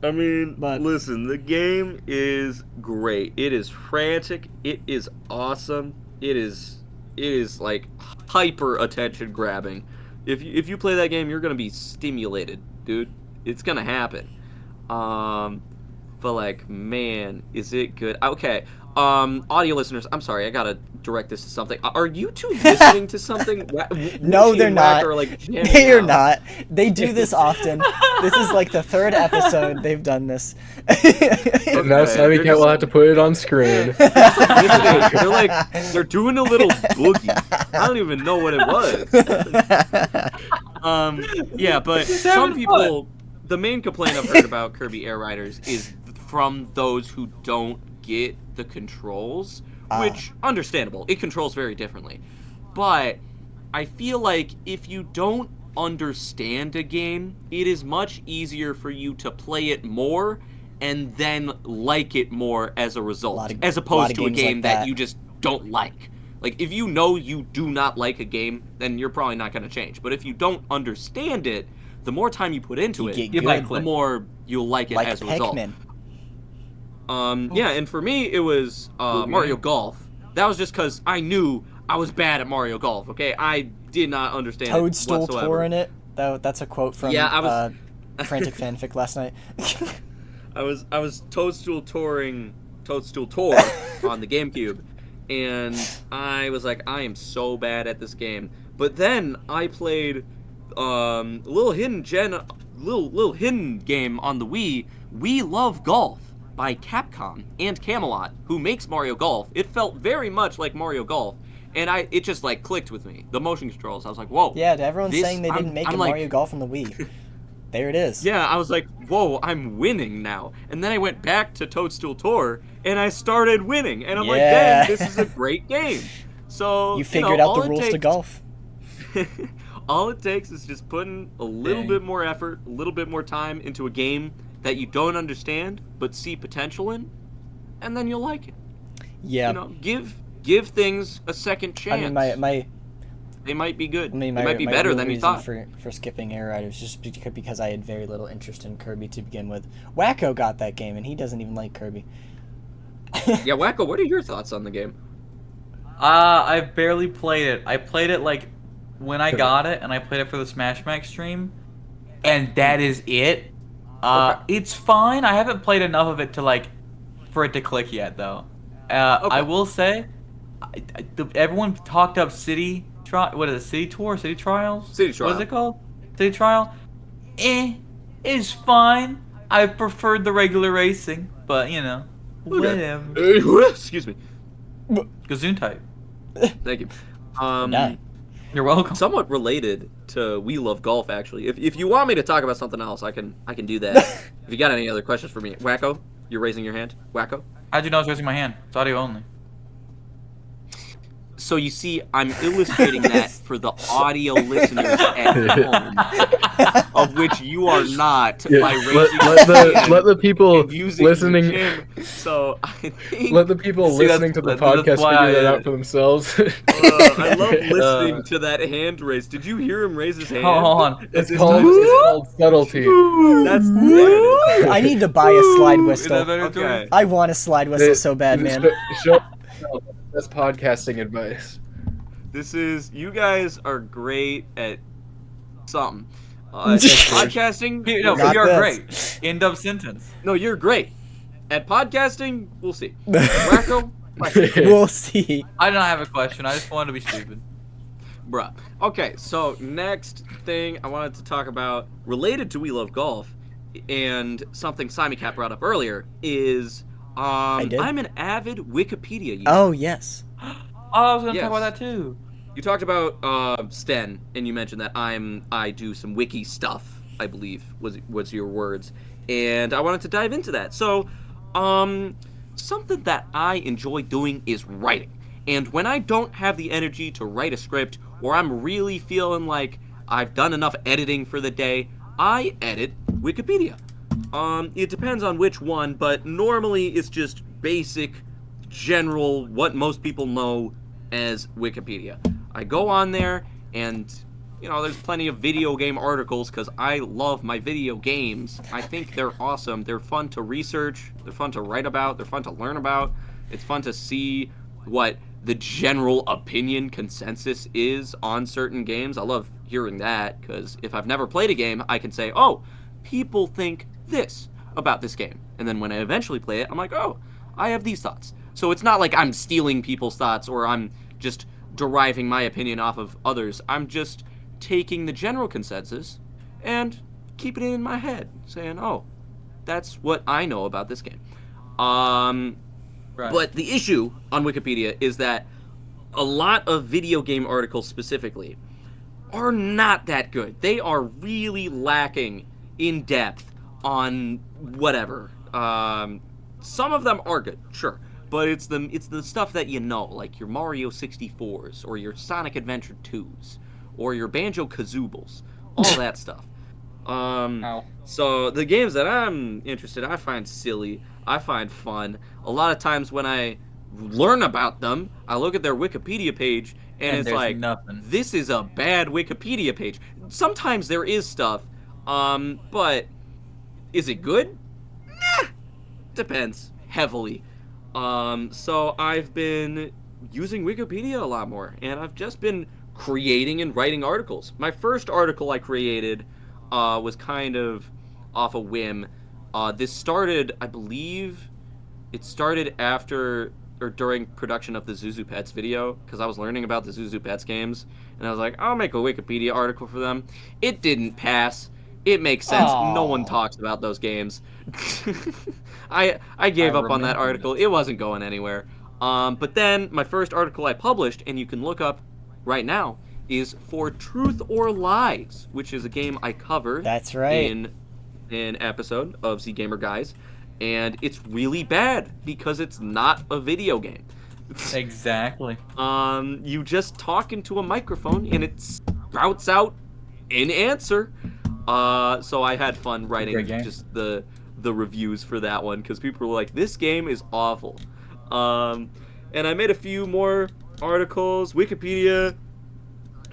I mean, But- listen, the game is great. It is frantic. It is awesome. It is like hyper attention grabbing. If you play that game, you're gonna be stimulated, dude. It's gonna happen. But like, man, is it good? Okay. Audio listeners, I'm sorry, I gotta direct this to something. Are you two listening to something? No, Woochie they're and not. Whack are, like, jamming They are out. not. They do this often. This is like the 3rd episode they've done this. Now Sammy Cat will have to put it on screen. They're doing a little boogie. I don't even know what it was. Yeah, but some people, the main complaint I've heard about Kirby Air Riders is from those who don't get the controls, which understandable. It controls very differently. But I feel like if you don't understand a game, it is much easier for you to play it more and then like it more as a result, as opposed to a game that you just don't like. Like, if you know you do not like a game, then you're probably not going to change. But if you don't understand it, the more time you put into it, the more you'll like it as a result. Yeah, and for me, it was Mario Golf. That was just because I knew I was bad at Mario Golf. Okay, I did not understand Toadstool it whatsoever. Tour in it. That's a quote from Frantic Fanfic last night. I was Toadstool Tour on the GameCube, and I was like, I am so bad at this game. But then I played a little hidden gem on the Wii, We Love Golf by Capcom and Camelot, who makes Mario Golf. It felt very much like Mario Golf, and it just like clicked with me. The motion controls, I was like, whoa. Yeah, everyone's saying they didn't make Mario Golf on the Wii. There it is. Yeah, I was like, whoa, I'm winning now. And then I went back to Toadstool Tour, and I started winning. And I'm like, dang, this is a great game. So you figured out the rules to golf. All it takes is just putting a little bit more effort, a little bit more time into a game that you don't understand but see potential in, and then you'll like it. Yeah. You know, give things a second chance. I mean, they might be good. They might be better than you thought. For skipping Air Ride was just because I had very little interest in Kirby to begin with. Wacko got that game, and he doesn't even like Kirby. Yeah, Wacko, what are your thoughts on the game? I've barely played it. I played it like when I got it, and I played it for the Smash Max stream, and that is it. It's fine. I haven't played enough of it for it to click yet, though. I will say, everyone talked up City Tour? City Trials? City Trial. What's it called? City Trial? It's fine. I preferred the regular racing, but whatever. Excuse me. Gesundheit. Thank you. You're welcome. Somewhat related to We Love Golf, actually. If you want me to talk about something else, I can do that. If you got any other questions for me, Wacko, you're raising your hand. Wacko. How'd you know I was raising my hand? It's audio only. So you see, I'm illustrating that for the audio listeners at home, of which you are not, by raising let the people listening. So I think let the people listening to the podcast figure that out for themselves. I love listening to that hand raise. Did you hear him raise his hand? Hold on. It's called subtlety. That's I need to buy a slide whistle. Okay. I want a slide whistle so bad, man. That's podcasting advice. You guys are great at something. Podcasting. No, you're great. End of sentence. No, you're great. At podcasting, we'll see. Wacko? We'll see. I don't have a question. I just wanted to be stupid. Bruh. Okay, so next thing I wanted to talk about, related to We Love Golf, and something Simon Cat brought up earlier, is I'm an avid Wikipedia user. Oh, yes. I was going to talk about that too. You talked about Sten, and you mentioned that I do some wiki stuff, I believe was your words, and I wanted to dive into that. So, something that I enjoy doing is writing, and when I don't have the energy to write a script, or I'm really feeling like I've done enough editing for the day, I edit Wikipedia. It depends on which one, but normally it's just basic, general, what most people know as Wikipedia. I go on there, and, there's plenty of video game articles, because I love my video games. I think they're awesome. They're fun to research. They're fun to write about. They're fun to learn about. It's fun to see what the general opinion consensus is on certain games. I love hearing that, because if I've never played a game, I can say, oh, people think this about this game, and then when I eventually play it, I'm like, oh, I have these thoughts. So it's not like I'm stealing people's thoughts, or I'm just deriving my opinion off of others. I'm just taking the general consensus and keeping it in my head, saying, oh, that's what I know about this game. Right. But the issue on Wikipedia is that a lot of video game articles specifically are not that good. They are really lacking in depth on whatever. Some of them are good, sure, but it's the stuff that like your Mario 64s or your Sonic Adventure 2s or your Banjo-Kazoobles, all that stuff. So the games that I'm interested in, I find silly, I find fun. A lot of times when I learn about them, I look at their Wikipedia page and it's like, nothing. This is a bad Wikipedia page. Sometimes there is stuff, but is it good? Nah, depends heavily. So I've been using Wikipedia a lot more, and I've just been creating and writing articles. My first article I created was kind of off a whim. This started, I believe, it started after or during production of the Zuzu Pets video, because I was learning about the Zuzu Pets games, and I was like, I'll make a Wikipedia article for them. It didn't pass. It makes sense. Aww. No one talks about those games. I gave up on that article. It wasn't going anywhere. But then my first article I published, and you can look up right now, is for Truth or Lies, which is a game I covered. That's right. In an episode of Z Gamer Guys, and it's really bad because it's not a video game. Exactly. You just talk into a microphone and it sprouts out an answer. So I had fun writing just the reviews for that one because people were like, "This game is awful." And I made a few more articles. Wikipedia.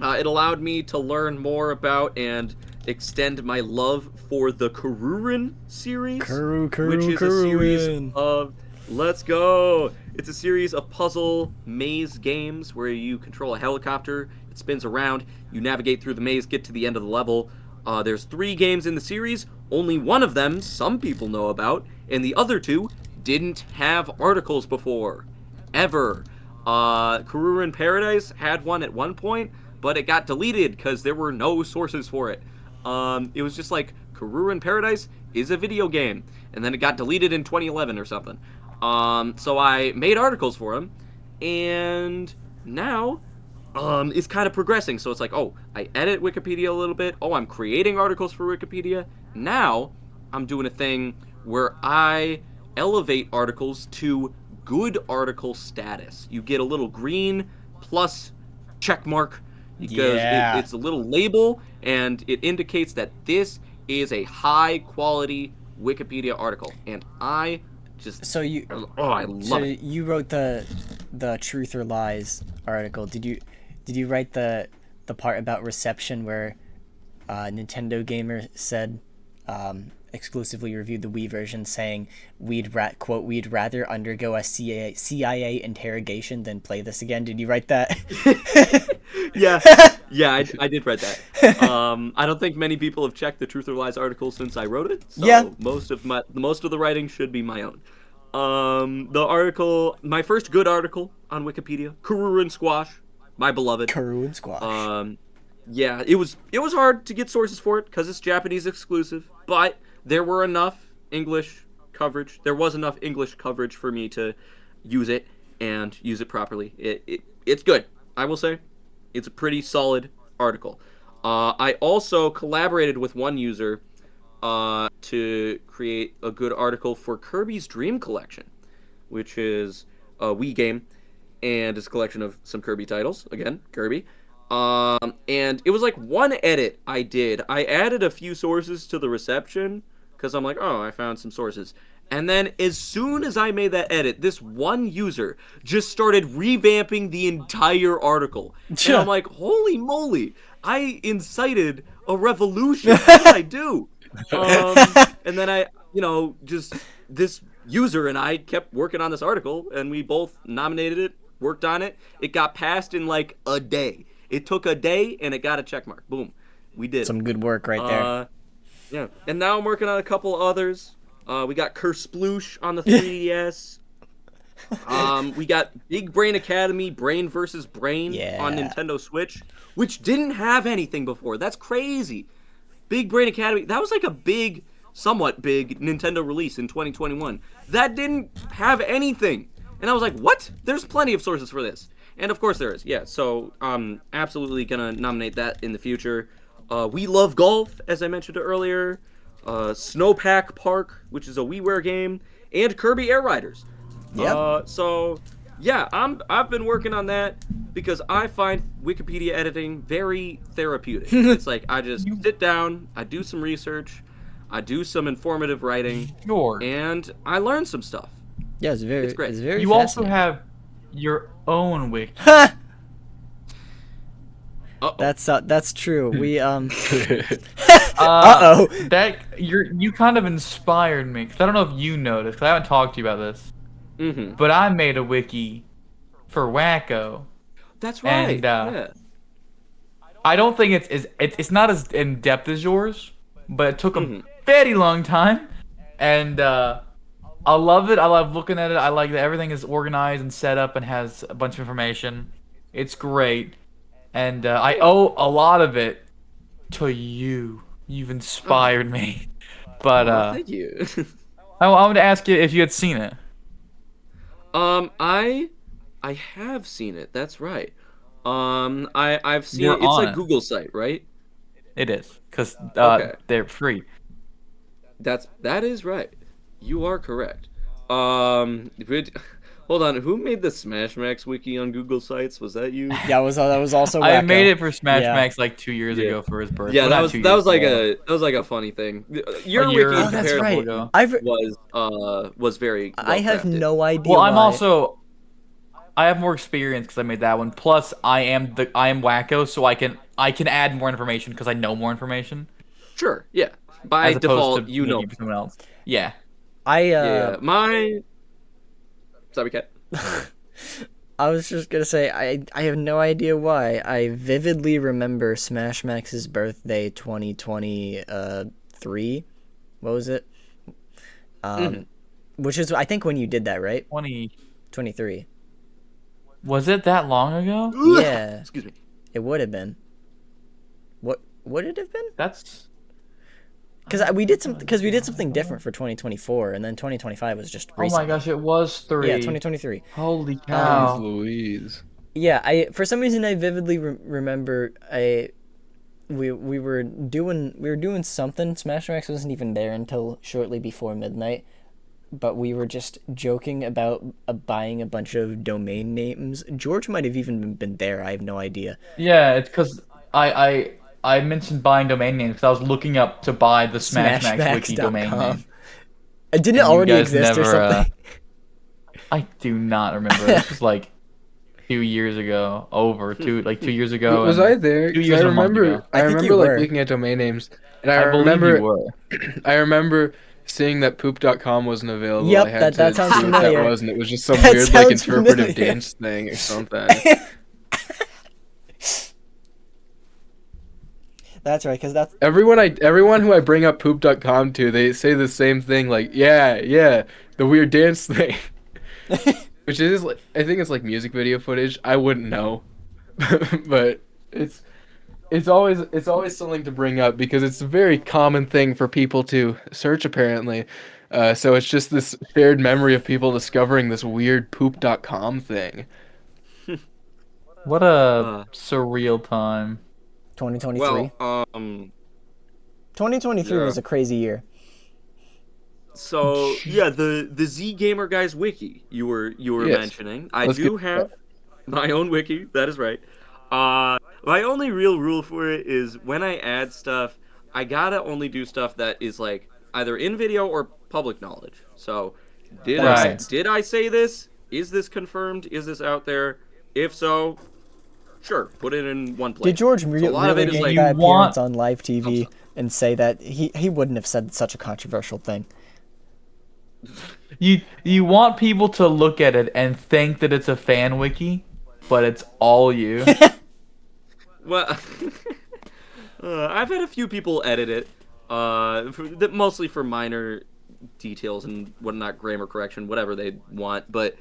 It allowed me to learn more about and extend my love for the Kururin series, which is a series of let's go. It's a series of puzzle maze games where you control a helicopter. It spins around. You navigate through the maze, get to the end of the level. There's 3 games in the series. Only one of them some people know about, and the other 2 didn't have articles before, ever. Kururin Paradise had one at one point, but it got deleted because there were no sources for it. It was just like, Kururin Paradise is a video game. And then it got deleted in 2011 or something. So I made articles for him. And now, it's kind of progressing. So it's like, oh, I edit Wikipedia a little bit. Oh, I'm creating articles for Wikipedia. Now, I'm doing a thing where I elevate articles to good article status. You get a little green plus check mark because it's a little label, and it indicates that this is a high quality Wikipedia article, and I just I love it. You wrote the Truth or Lies article. Did you write the part about reception where Nintendo Gamer said exclusively reviewed the Wii version, saying we'd rather undergo a CIA interrogation than play this again? Did you write that? Yeah, I did write that. I don't think many people have checked the Truth or Lies article since I wrote it. So most of the writing should be my own. The article, my first good article on Wikipedia, Kururin Squash, my beloved. Kururin Squash. Yeah, it was hard to get sources for it because it's Japanese exclusive, but there were enough English coverage. There was enough English coverage for me to use it and use it properly. It's good, I will say. It's a pretty solid article. I also collaborated with one user to create a good article for Kirby's Dream Collection, which is a Wii game, and it's a collection of some Kirby titles. Again, Kirby. And it was like one edit I did. I added a few sources to the reception because I'm like, oh, I found some sources. And then as soon as I made that edit, this one user just started revamping the entire article. And I'm like, holy moly, I incited a revolution. What did I do? And then just this user and I kept working on this article, and we both nominated it, worked on it. It got passed in like a day. It took a day, and it got a check mark. Boom. We did. Some good work right there. Yeah. And now I'm working on a couple others. We got Curse Sploosh on the 3DS. We got Big Brain Academy, Brain vs. Brain on Nintendo Switch, which didn't have anything before. That's crazy. Big Brain Academy, that was like a somewhat big Nintendo release in 2021. That didn't have anything. And I was like, what? There's plenty of sources for this. And of course there is, yeah. So I'm absolutely gonna nominate that in the future. We Love Golf, as I mentioned earlier. Snowpack Park, which is a WiiWare game, and Kirby Air Riders. So yeah, I've been working on that because I find Wikipedia editing very therapeutic. It's like I just sit down, I do some research, I do some informative writing, and I learn some stuff. Yeah, it's great. It's very. You also have your own wiki. That's true. We that you kind of inspired me, because I don't know if you noticed, because I haven't talked to you about this. Mm-hmm. But I made a wiki for Wacko. That's right. And yeah. I don't think it's not as in depth as yours, but it took a very long time, and I love it. I love looking at it. I like that everything is organized and set up and has a bunch of information. It's great, and I owe a lot of it to you. You've inspired me. But thank you. I wanted to ask you if you had seen it. I have seen it. That's right. I've seen You're it. It's on a it. Google site, right? It is because Okay. they're free. That is right. You are correct. Hold on. Who made the Smash Max wiki on Google Sites? Was that you? Yeah, that was also Wacko. I made it for Smash Yeah. Max like 2 years ago for his birthday. Yeah, Well, that was like a funny thing. Your year wiki and in a half comparison ago. was very. I have well-crafted. no idea. Well, why. I have more experience because I made that one. Plus, I am Wacko, so I can add more information because I know more information. Sure. Yeah. By As opposed default, to you know. someone else. Yeah. Yeah. Sorry, Cat. I was just gonna say I have no idea why. I vividly remember Smash Max's birthday 2023. What was it? Which is I think when you did that, right? 23. Was it that long ago? Yeah. Excuse me. It would have been. What would it have been? That's Because we did something different for 2024, and then 2025 was just recently. Oh my gosh, it was 3. Yeah, 2023. Holy cow. Jeez Louise. Yeah, for some reason I vividly remember we were doing something. Smash Max wasn't even there until shortly before midnight, but we were just joking about buying a bunch of domain names. George might have even been there. I have no idea. Yeah, it's because I mentioned buying domain names because I was looking up to buy the Smash Max wiki domain name. Didn't it already exist or something? I do not remember. This was like 2 years ago. 2 years ago. Was I there? 2 years I and a month remember. ago. I remember like looking at domain names, and I remember. Believe you were. I remember seeing that poop.com wasn't available. Yep, I had that to sounds see what familiar. that was, and it was just some That weird like sounds interpretive familiar. dance thing or something. That's right, because that's Everyone who I bring up poop.com to, they say the same thing, like, yeah, the weird dance thing. Which is, like, I think it's like music video footage. I wouldn't know. But it's always something to bring up because it's a very common thing for people to search apparently. So it's just this shared memory of people discovering this weird poop.com thing. What a surreal time. 2023. Well, 2023 was a crazy year. So yeah, the Z Gamer Guys wiki you were Yes. mentioning. I Let's do get have my own wiki. That is right. My only real rule for it is when I add stuff, I gotta only do stuff that is like either in video or public knowledge. So did I say this? Is this confirmed? Is this out there? If so, sure, put it in one place. Did George So a really lot of it is make like that appearance on live TV and say that he wouldn't have said such a controversial thing? You want people to look at it and think that it's a fan wiki, but it's all you. Well, I've had a few people edit it, mostly for minor details and whatnot, grammar correction, whatever they want. But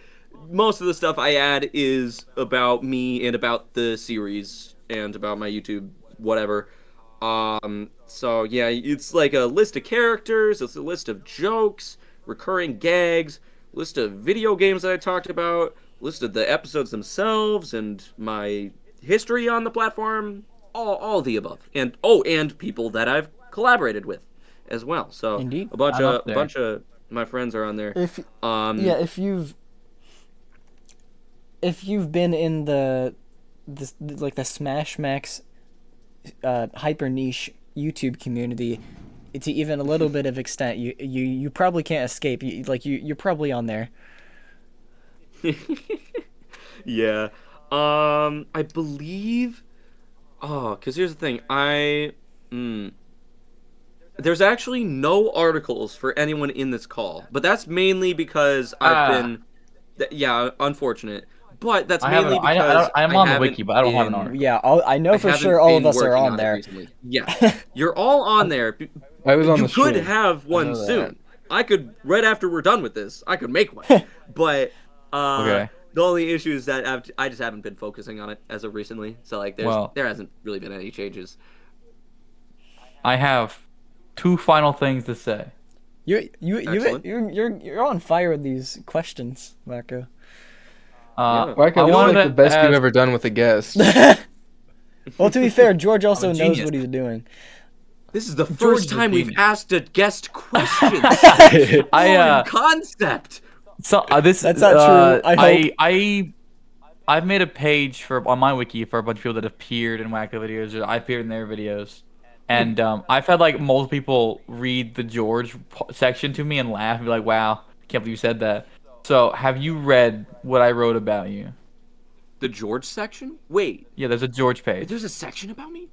most of the stuff I add is about me and about the series and about my YouTube, whatever. So yeah, it's like a list of characters, it's a list of jokes, recurring gags, list of video games that I talked about, list of the episodes themselves, and my history on the platform, all the above, and people that I've collaborated with as well. So Indeed. a bunch of my friends are on there. If you've been in the Smash Max hyper niche YouTube community to even a little bit of extent, you probably can't escape. You're probably on there. Yeah. I believe. Oh, because here's the thing. There's actually no articles for anyone in this call, but that's mainly because I've been. Yeah, unfortunate. but that's mainly because I'm on the wiki, but I don't have an article. Yeah, I know for sure all of us are on there. Yeah, you're all on there. I was on the stream. You could stream. have one soon. I could, right after we're done with this, I could make one. But Okay. the only issue is that I just haven't been focusing on it as of recently. So like, there hasn't really been any changes. I have 2 final things to say. You're on fire with these questions, Wacko. Wacko, you're like the best you've ever done with a guest. Well, to be fair, George also knows what he's doing. This is the first time we've asked a guest question. Concept. So that's not true. I've made a page on my wiki for a bunch of people that have appeared in Wacko videos, or I appeared in their videos, and I've had like multiple people read the George section to me and laugh and be like, "Wow, can't believe you said that." So, have you read what I wrote about you? The George section? Wait. Yeah, there's a George page. There's a section about me?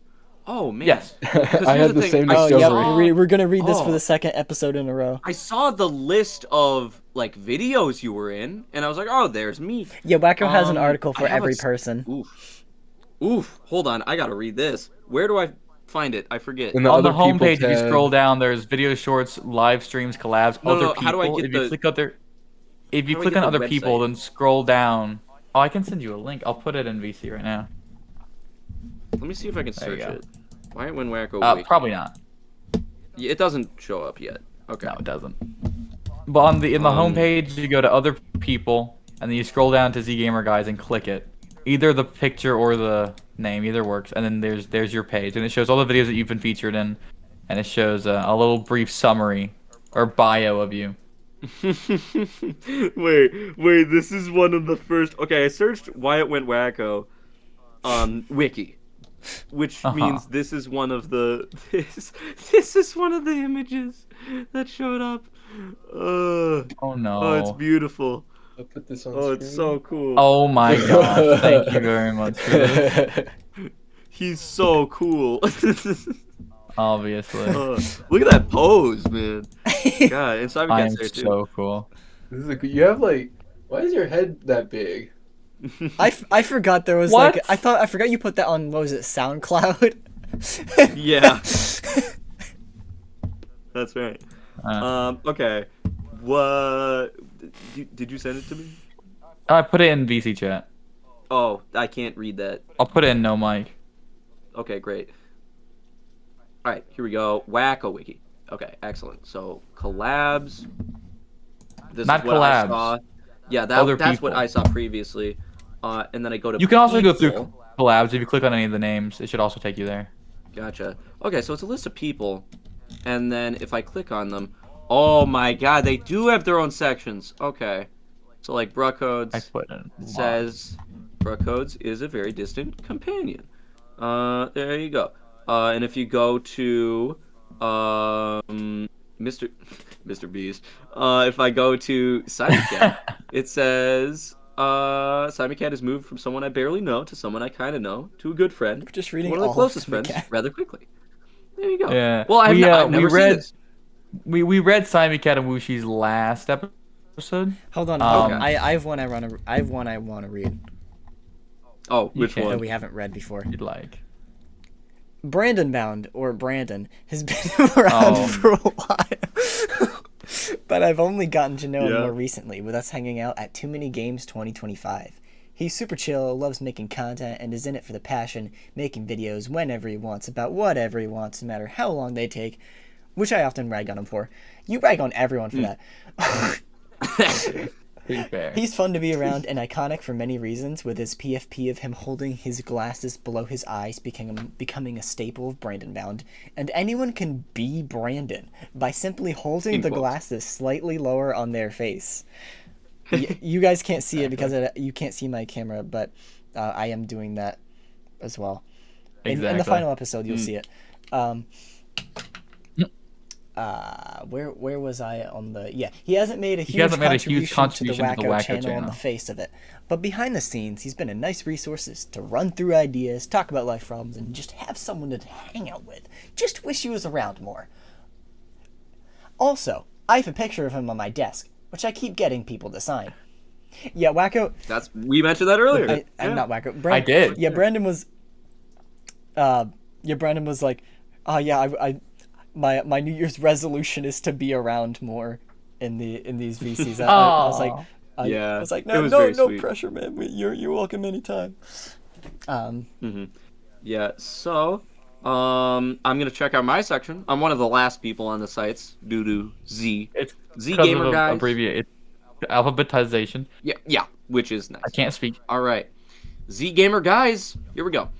Oh, man. Yes. I had the same discovery. We're going to read this for the second episode in a row. I saw the list of, like, videos you were in, and I was like, oh, there's me. Yeah, Wacko has an article for every person. Oof. Hold on. I got to read this. Where do I find it? I forget. On the homepage, if you scroll down, there's video shorts, live streams, collabs, other people. How do I get If you click on other people, then scroll down. Oh, I can send you a link. I'll put it in VC right now. Let me see if I can search it. Why when Wacko? Probably not. Yeah, it doesn't show up yet. Okay. No, it doesn't. But in the homepage, you go to other people, and then you scroll down to Z Gamer Guys and click it. Either the picture or the name, either works. And then there's your page, and it shows all the videos that you've been featured in, and it shows a little brief summary or bio of you. wait, this is one of the first. Okay, I searched why it went Wacko on Wiki, which means this is one of the this is one of the images that showed up. Oh no! Oh, it's beautiful. I'll put this on screen. It's so cool. Oh my gosh! Thank you very much for this. He's so cool. Obviously. Look at that pose, man. God, and Simon I am there too. so cool. This is you have like, why is your head that big? I forgot there was what? I forgot you put that on, what was it, SoundCloud? Yeah. That's right. Okay. What? Did you send it to me? I put it in VC chat. Oh, I can't read that. I'll put it in no mic. Okay, great. All right, here we go. Wacko Wiki. Okay, excellent. So collabs. This Not is what collabs. I saw. Yeah, that's what I saw previously. And then I go to. You can also go through collabs if you click on any of the names. It should also take you there. Gotcha. Okay, so it's a list of people, and then if I click on them, oh my God, they do have their own sections. Okay, so like Bruckcodes. I put in. It says Bruckcodes is a very distant companion. There you go. And if you go to Mr. Beast, if I go to Simon Cat, it says Simon Cat has moved from someone I barely know to someone I kind of know to a good friend. We're just reading one of the closest friends rather quickly. There you go. Yeah. Well, I've never seen this. We read Simon Cat and Wushi's last episode. Hold on. I have one I want to read. Oh, which one? That we haven't read before. You'd like. Brandon Bound, or Brandon, has been around for a while. But I've only gotten to know him more recently, with us hanging out at Too Many Games 2025. He's super chill, loves making content, and is in it for the passion, making videos whenever he wants, about whatever he wants, no matter how long they take, which I often rag on him for. You rag on everyone for that. He's fun to be around and iconic for many reasons, with his PFP of him holding his glasses below his eyes becoming a staple of Brandon Bound. And anyone can be Brandon by simply holding the glasses slightly lower on their face. You guys can't see it because you can't see my camera, but I am doing that as well. In the final episode, you'll see it. Where was I on the... Yeah, he hasn't made a huge contribution to the Wacko channel on the face of it. But behind the scenes, he's been a nice resource to run through ideas, talk about life problems, and just have someone to hang out with. Just wish he was around more. Also, I have a picture of him on my desk, which I keep getting people to sign. Yeah, Wacko. We mentioned that earlier. I'm not Wacko. I did. Yeah, Brandon was. Brandon was like, oh yeah, my New Year's resolution is to be around more in these VCs. I was like, I was like, no pressure, man. You're welcome anytime. Yeah. So, I'm gonna check out my section. I'm one of the last people on the sites due to Z. It's Z Gamer Guys. Abbreviate. It's alphabetization. Yeah, which is nice. I can't speak. All right, Z Gamer Guys. Here we go.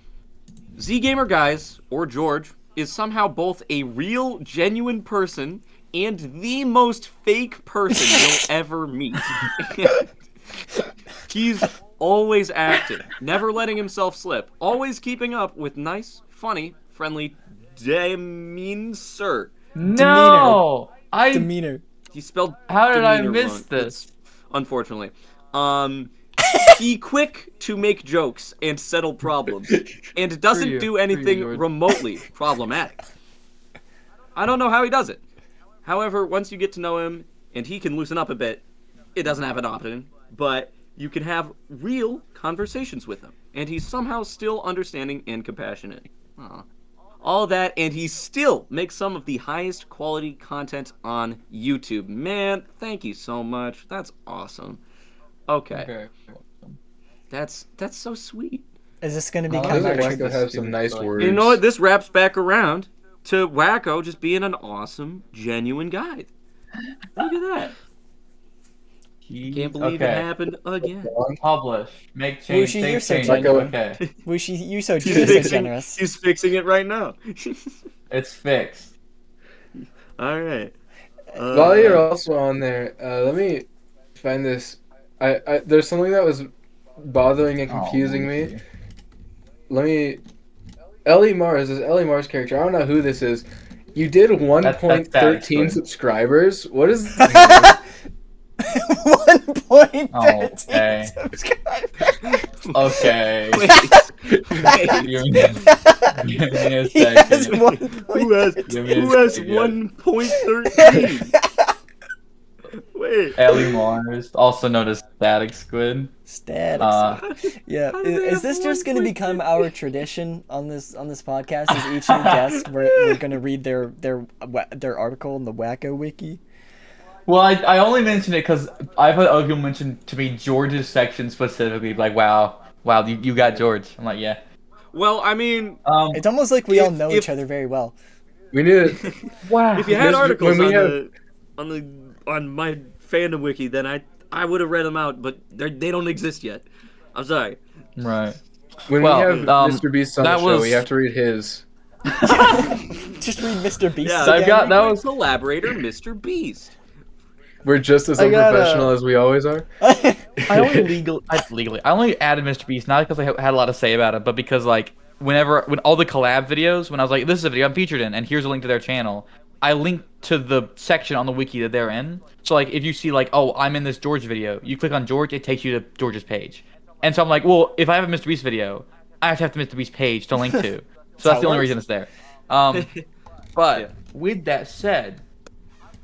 Z Gamer Guys, or George, is somehow both a real, genuine person and the most fake person you'll ever meet. He's always active, never letting himself slip, always keeping up with nice, funny, friendly demeanor. No! Demeanor. He spelled How did I demeanor miss wrong, this? Unfortunately. He quick to make jokes and settle problems, and doesn't do anything remotely problematic. I don't know how he does it. However, once you get to know him, and he can loosen up a bit, it doesn't happen often, but you can have real conversations with him, and he's somehow still understanding and compassionate. Aww. All that, and he still makes some of the highest quality content on YouTube. Man, thank you so much. That's awesome. Okay. That's so sweet. Is this going to become our Wacko have some nice words? You know what? This wraps back around to Wacko just being an awesome, genuine guy. Look at that. Can't believe it happened again. Publish. Make change. Wushi, take you're so change. genuine. Okay. Wushi, you're so generous. He's fixing it right now. It's fixed. All right. While you're also on there, let me find this. I there's something that was bothering and confusing me. Let me. Ellie Mars, this Ellie Mars character. I don't know who this is. You did 1.13 subscribers. What is this? 1.13 subscribers. Okay. Wait. Give me a second. Who has 1.13? Wait. Ellie Mars, also known as Static Squid. Static. Yeah. Is this just going to become our tradition on this podcast? Is each new guest we're going to read their article in the Wacko Wiki? Well, I only mentioned it because I've had other people mention to me George's section specifically. Like, wow, you got George. I'm like, yeah. Well, I mean, it's almost like we all know each other very well. We need to. Wow. If you had articles on my fandom wiki, then I would have read them out, but they don't exist yet. I'm sorry. Right. When we have Mr. Beast on the show, we have to read his. Just read Mr. Beast. Yeah, again. that was collaborator Mr. Beast. We're just as unprofessional as we always are. I only added Mr. Beast not because I had a lot to say about it, but because like when all the collab videos, when I was like, this is a video I'm featured in, and here's a link to their channel, I linked to the section on the wiki that they're in. So like if you see like, oh, I'm in this George video, you click on George, it takes you to George's page. And so I'm like, well, if I have a Mr. Beast video, I have to have the Mr. Beast page to link to. So that's the only reason it's there. But with that said,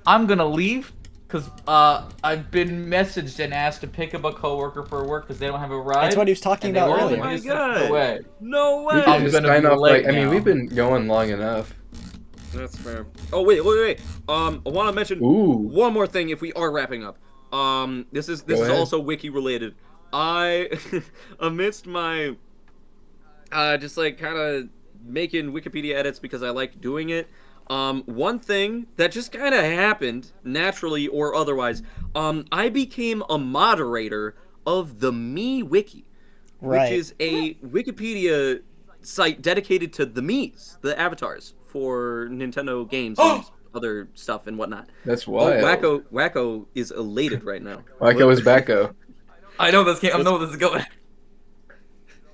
I'm gonna leave. Because I've been messaged and asked to pick up a coworker for work because they don't have a ride. That's what he was talking about earlier. Oh my god! No way! I'm just sign off. I mean, we've been going long enough. That's fair. Oh wait. I want to mention one more thing. If we are wrapping up, this is also wiki related. I, amidst my, just like kind of making Wikipedia edits because I like doing it. One thing that just kind of happened, naturally or otherwise, I became a moderator of the Me Wiki, which is a Wikipedia site dedicated to the Miis, the avatars for Nintendo games and other stuff and whatnot. That's wild. Wacko is elated right now. Wacko is Backo. I know this game. I know where this is going.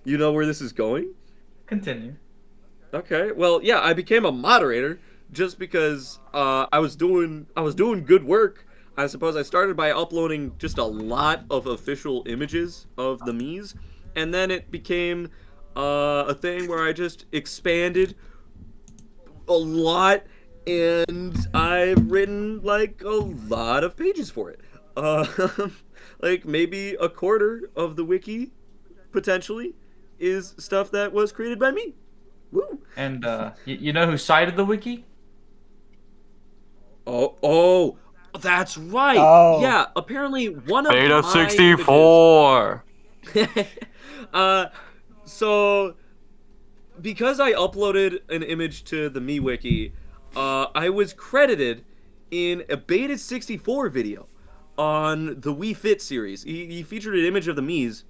You know where this is going? Continue. Okay. Well, yeah, I became a moderator. Just because I was doing good work. I suppose I started by uploading just a lot of official images of the Miis, and then it became a thing where I just expanded a lot, and I've written like a lot of pages for it. Uh, like maybe a quarter of the wiki, potentially, is stuff that was created by me. Woo! And you know who cited the wiki? Oh, that's right. Oh. Yeah, apparently one of Beta my 64. So because I uploaded an image to the MeWiki, I was credited in a Beta 64 video on the Wii Fit series. He featured an image of the Miis,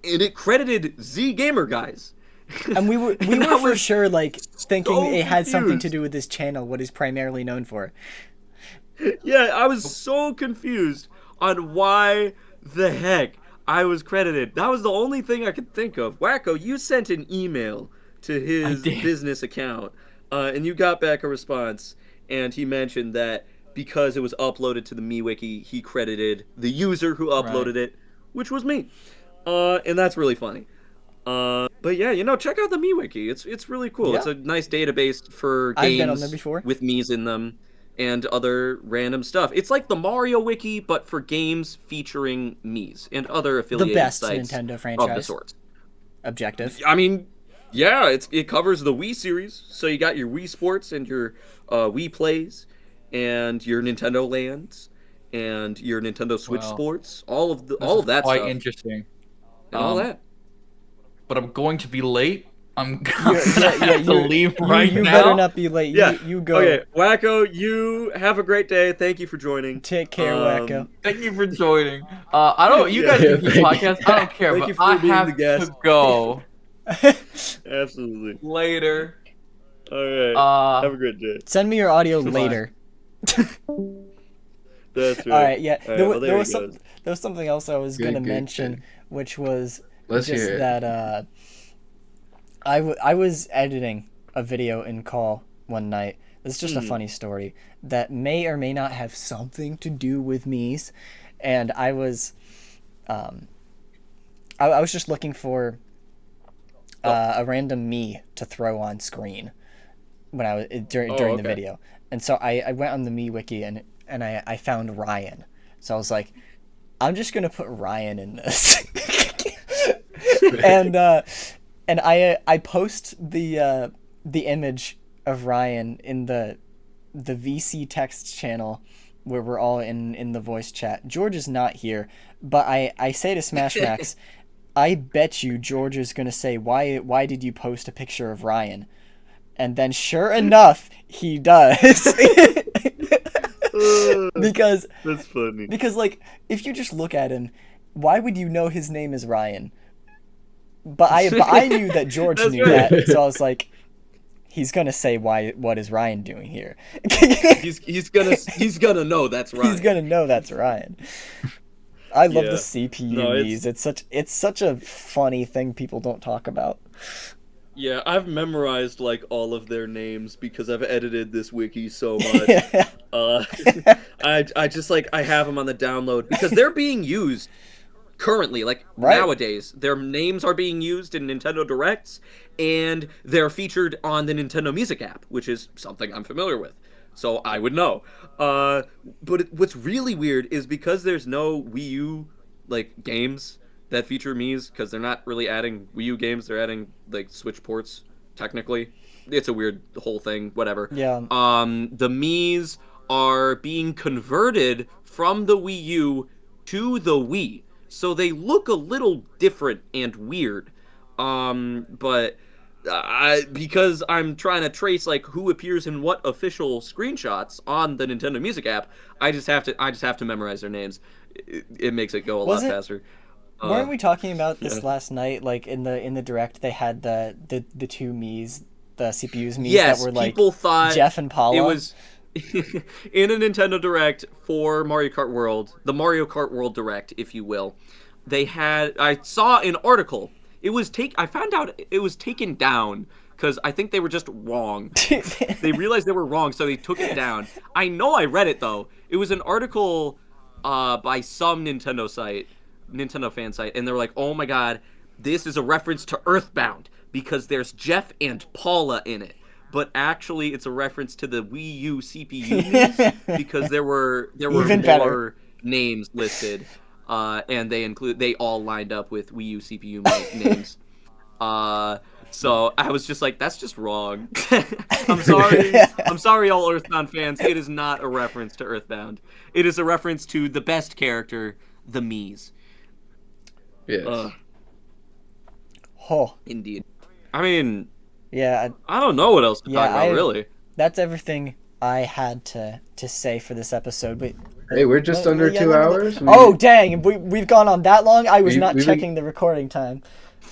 and it credited Z Gamer Guys. And we were for sure like thinking so it had something to confused. do with this channel, what he's primarily known for. Yeah, I was so confused on why the heck I was credited. That was the only thing I could think of. Wacko, you sent an email to his did. business account, and you got back a response, and he mentioned that because it was uploaded to the MeWiki, he credited the user who uploaded it, which was me. And that's really funny. But yeah, check out the MeWiki. It's really cool. Yeah. It's a nice database for I've been on games there before. with Miis in them and other random stuff. It's like the Mario Wiki, but for games featuring Miis and other affiliated The best sites Nintendo of the franchise. sort. Objective. I mean, yeah, it covers the Wii series. So you got your Wii Sports and your Wii Plays and your Nintendo Lands and your Nintendo Switch Wow. Sports. All of that quite stuff. interesting. And all that. But I'm going to be late. I'm Yeah, gonna have to leave right you now. better not be late. Yeah. You go. Okay, Wacko, you have a great day. Thank you for joining. Take care, Wacko. Thank you for joining. I don't. You guys can keep podcast. I don't care. Thank but you for I being have the guest. to go Absolutely. later. All right. Have a great day. Send me your audio Goodbye. later. That's right. All right, yeah. All right, well, there was something else I was gonna Good, mention, good. which was Let's just hear it. that I was editing a video in Call one night. It's just a funny story that may or may not have something to do with Mii's, and I was I was just looking for a random Mii to throw on screen when I was during the okay. video, and so I went on the Mii wiki and I found Ryan. So I was like, I'm just gonna put Ryan in this, and I post the image of Ryan in the VC text channel where we're all in the voice chat. George is not here, but I say to Smash Max, I bet you George is gonna say, why did you post a picture of Ryan? And then sure enough, he does. Because That's funny. Because like if you just look at him, why would you know his name is Ryan? But I knew that George That's knew right. that, so I was like, he's gonna say what is Ryan doing here? He's gonna know that's right. He's gonna know that's Ryan. I love Yeah. the CPU No, Miis. It's such a funny thing people don't talk about. Yeah, I've memorized like all of their names because I've edited this wiki so much. I just like I have them on the download because they're being used currently, like Right. nowadays. Their names are being used in Nintendo Directs, and they're featured on the Nintendo Music app, which is something I'm familiar with. So I would know. But what's really weird is because there's no Wii U like games that feature Mii's, because they're not really adding Wii U games, they're adding like Switch ports. Technically, it's a weird whole thing. Whatever. Yeah. The Mii's are being converted from the Wii U to the Wii, so they look a little different and weird. But because I'm trying to trace like who appears in what official screenshots on the Nintendo Music app, I just have to memorize their names. It makes it go a lot faster. Weren't we talking about this last night? Like in the direct, they had the two Mii's, the CPU's Mii's Yes, that were like people thought Jeff and Paula. it was in a Nintendo Direct for Mario Kart World, the Mario Kart World Direct, if you will. I saw an article. I found out it was taken down because I think they were just wrong. They realized they were wrong, so they took it down. I know I read it though. It was an article by some Nintendo fan site, and they were like, "Oh my God, this is a reference to Earthbound because there's Jeff and Paula in it." But actually, it's a reference to the Wii U CPU because there were Even more names listed, and they all lined up with Wii U CPU names. So I was just like, that's just wrong. I'm sorry, all Earthbound fans. It is not a reference to Earthbound. It is a reference to the best character, the Mii's. Yes. Indeed. I mean, yeah. I don't know what else to talk about, really. That's everything I had to say for this episode. But hey, we're just under 2 hours. Oh, dang! We've gone on that long. I was not checking the recording time.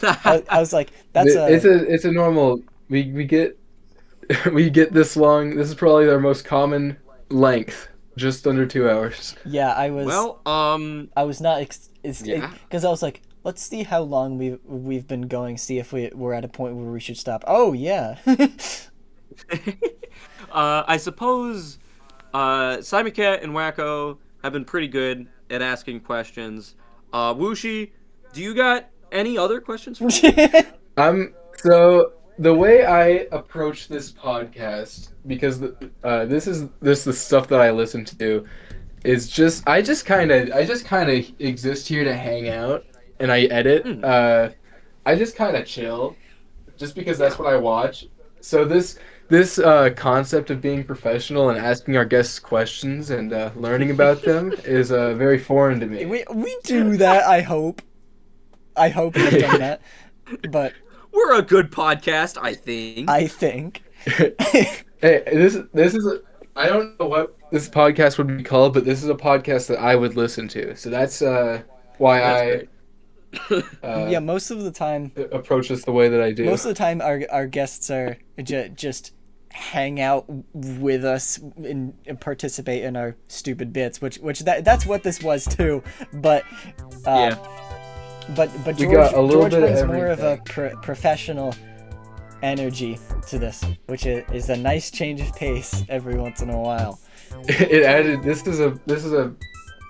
I was like, it's a normal. We get this long. This is probably our most common length. Just under 2 hours. Yeah, I was. Well, I was not because I was like, let's see how long we've been going. See if we're at a point where we should stop. Oh yeah. I suppose Simon Cat and Wacko have been pretty good at asking questions. Wooshi, do you got any other questions for me? So the way I approach this podcast, because this is the stuff that I listen to, is just I just kind of exist here to hang out, and I edit. I just kind of chill, just because that's what I watch. So this concept of being professional and asking our guests questions and learning about them is very foreign to me. We do that. I hope we've done that, but we're a good podcast. I think. Hey, this is I don't know what this podcast would be called, but this is a podcast that I would listen to. So that's why yeah, most of the time approach this the way that I do. Most of the time, our guests are just hang out with us and participate in our stupid bits, which that's what this was too. But yeah. But George brings more of a professional energy to this, which is a nice change of pace every once in a while. It added. This is a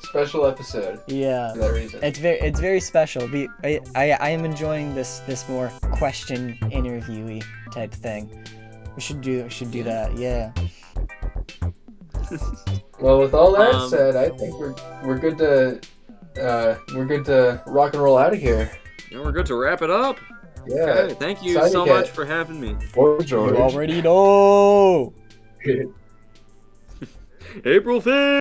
special episode. Yeah. For that reason. It's very special. I am enjoying this more question interviewee type thing. We should do that. Yeah. Well, with all that said, I think we're good to rock and roll out of here. Yeah, we're good to wrap it up. Yeah. Okay, thank you so much for having me. Or George. You already know. April 5th.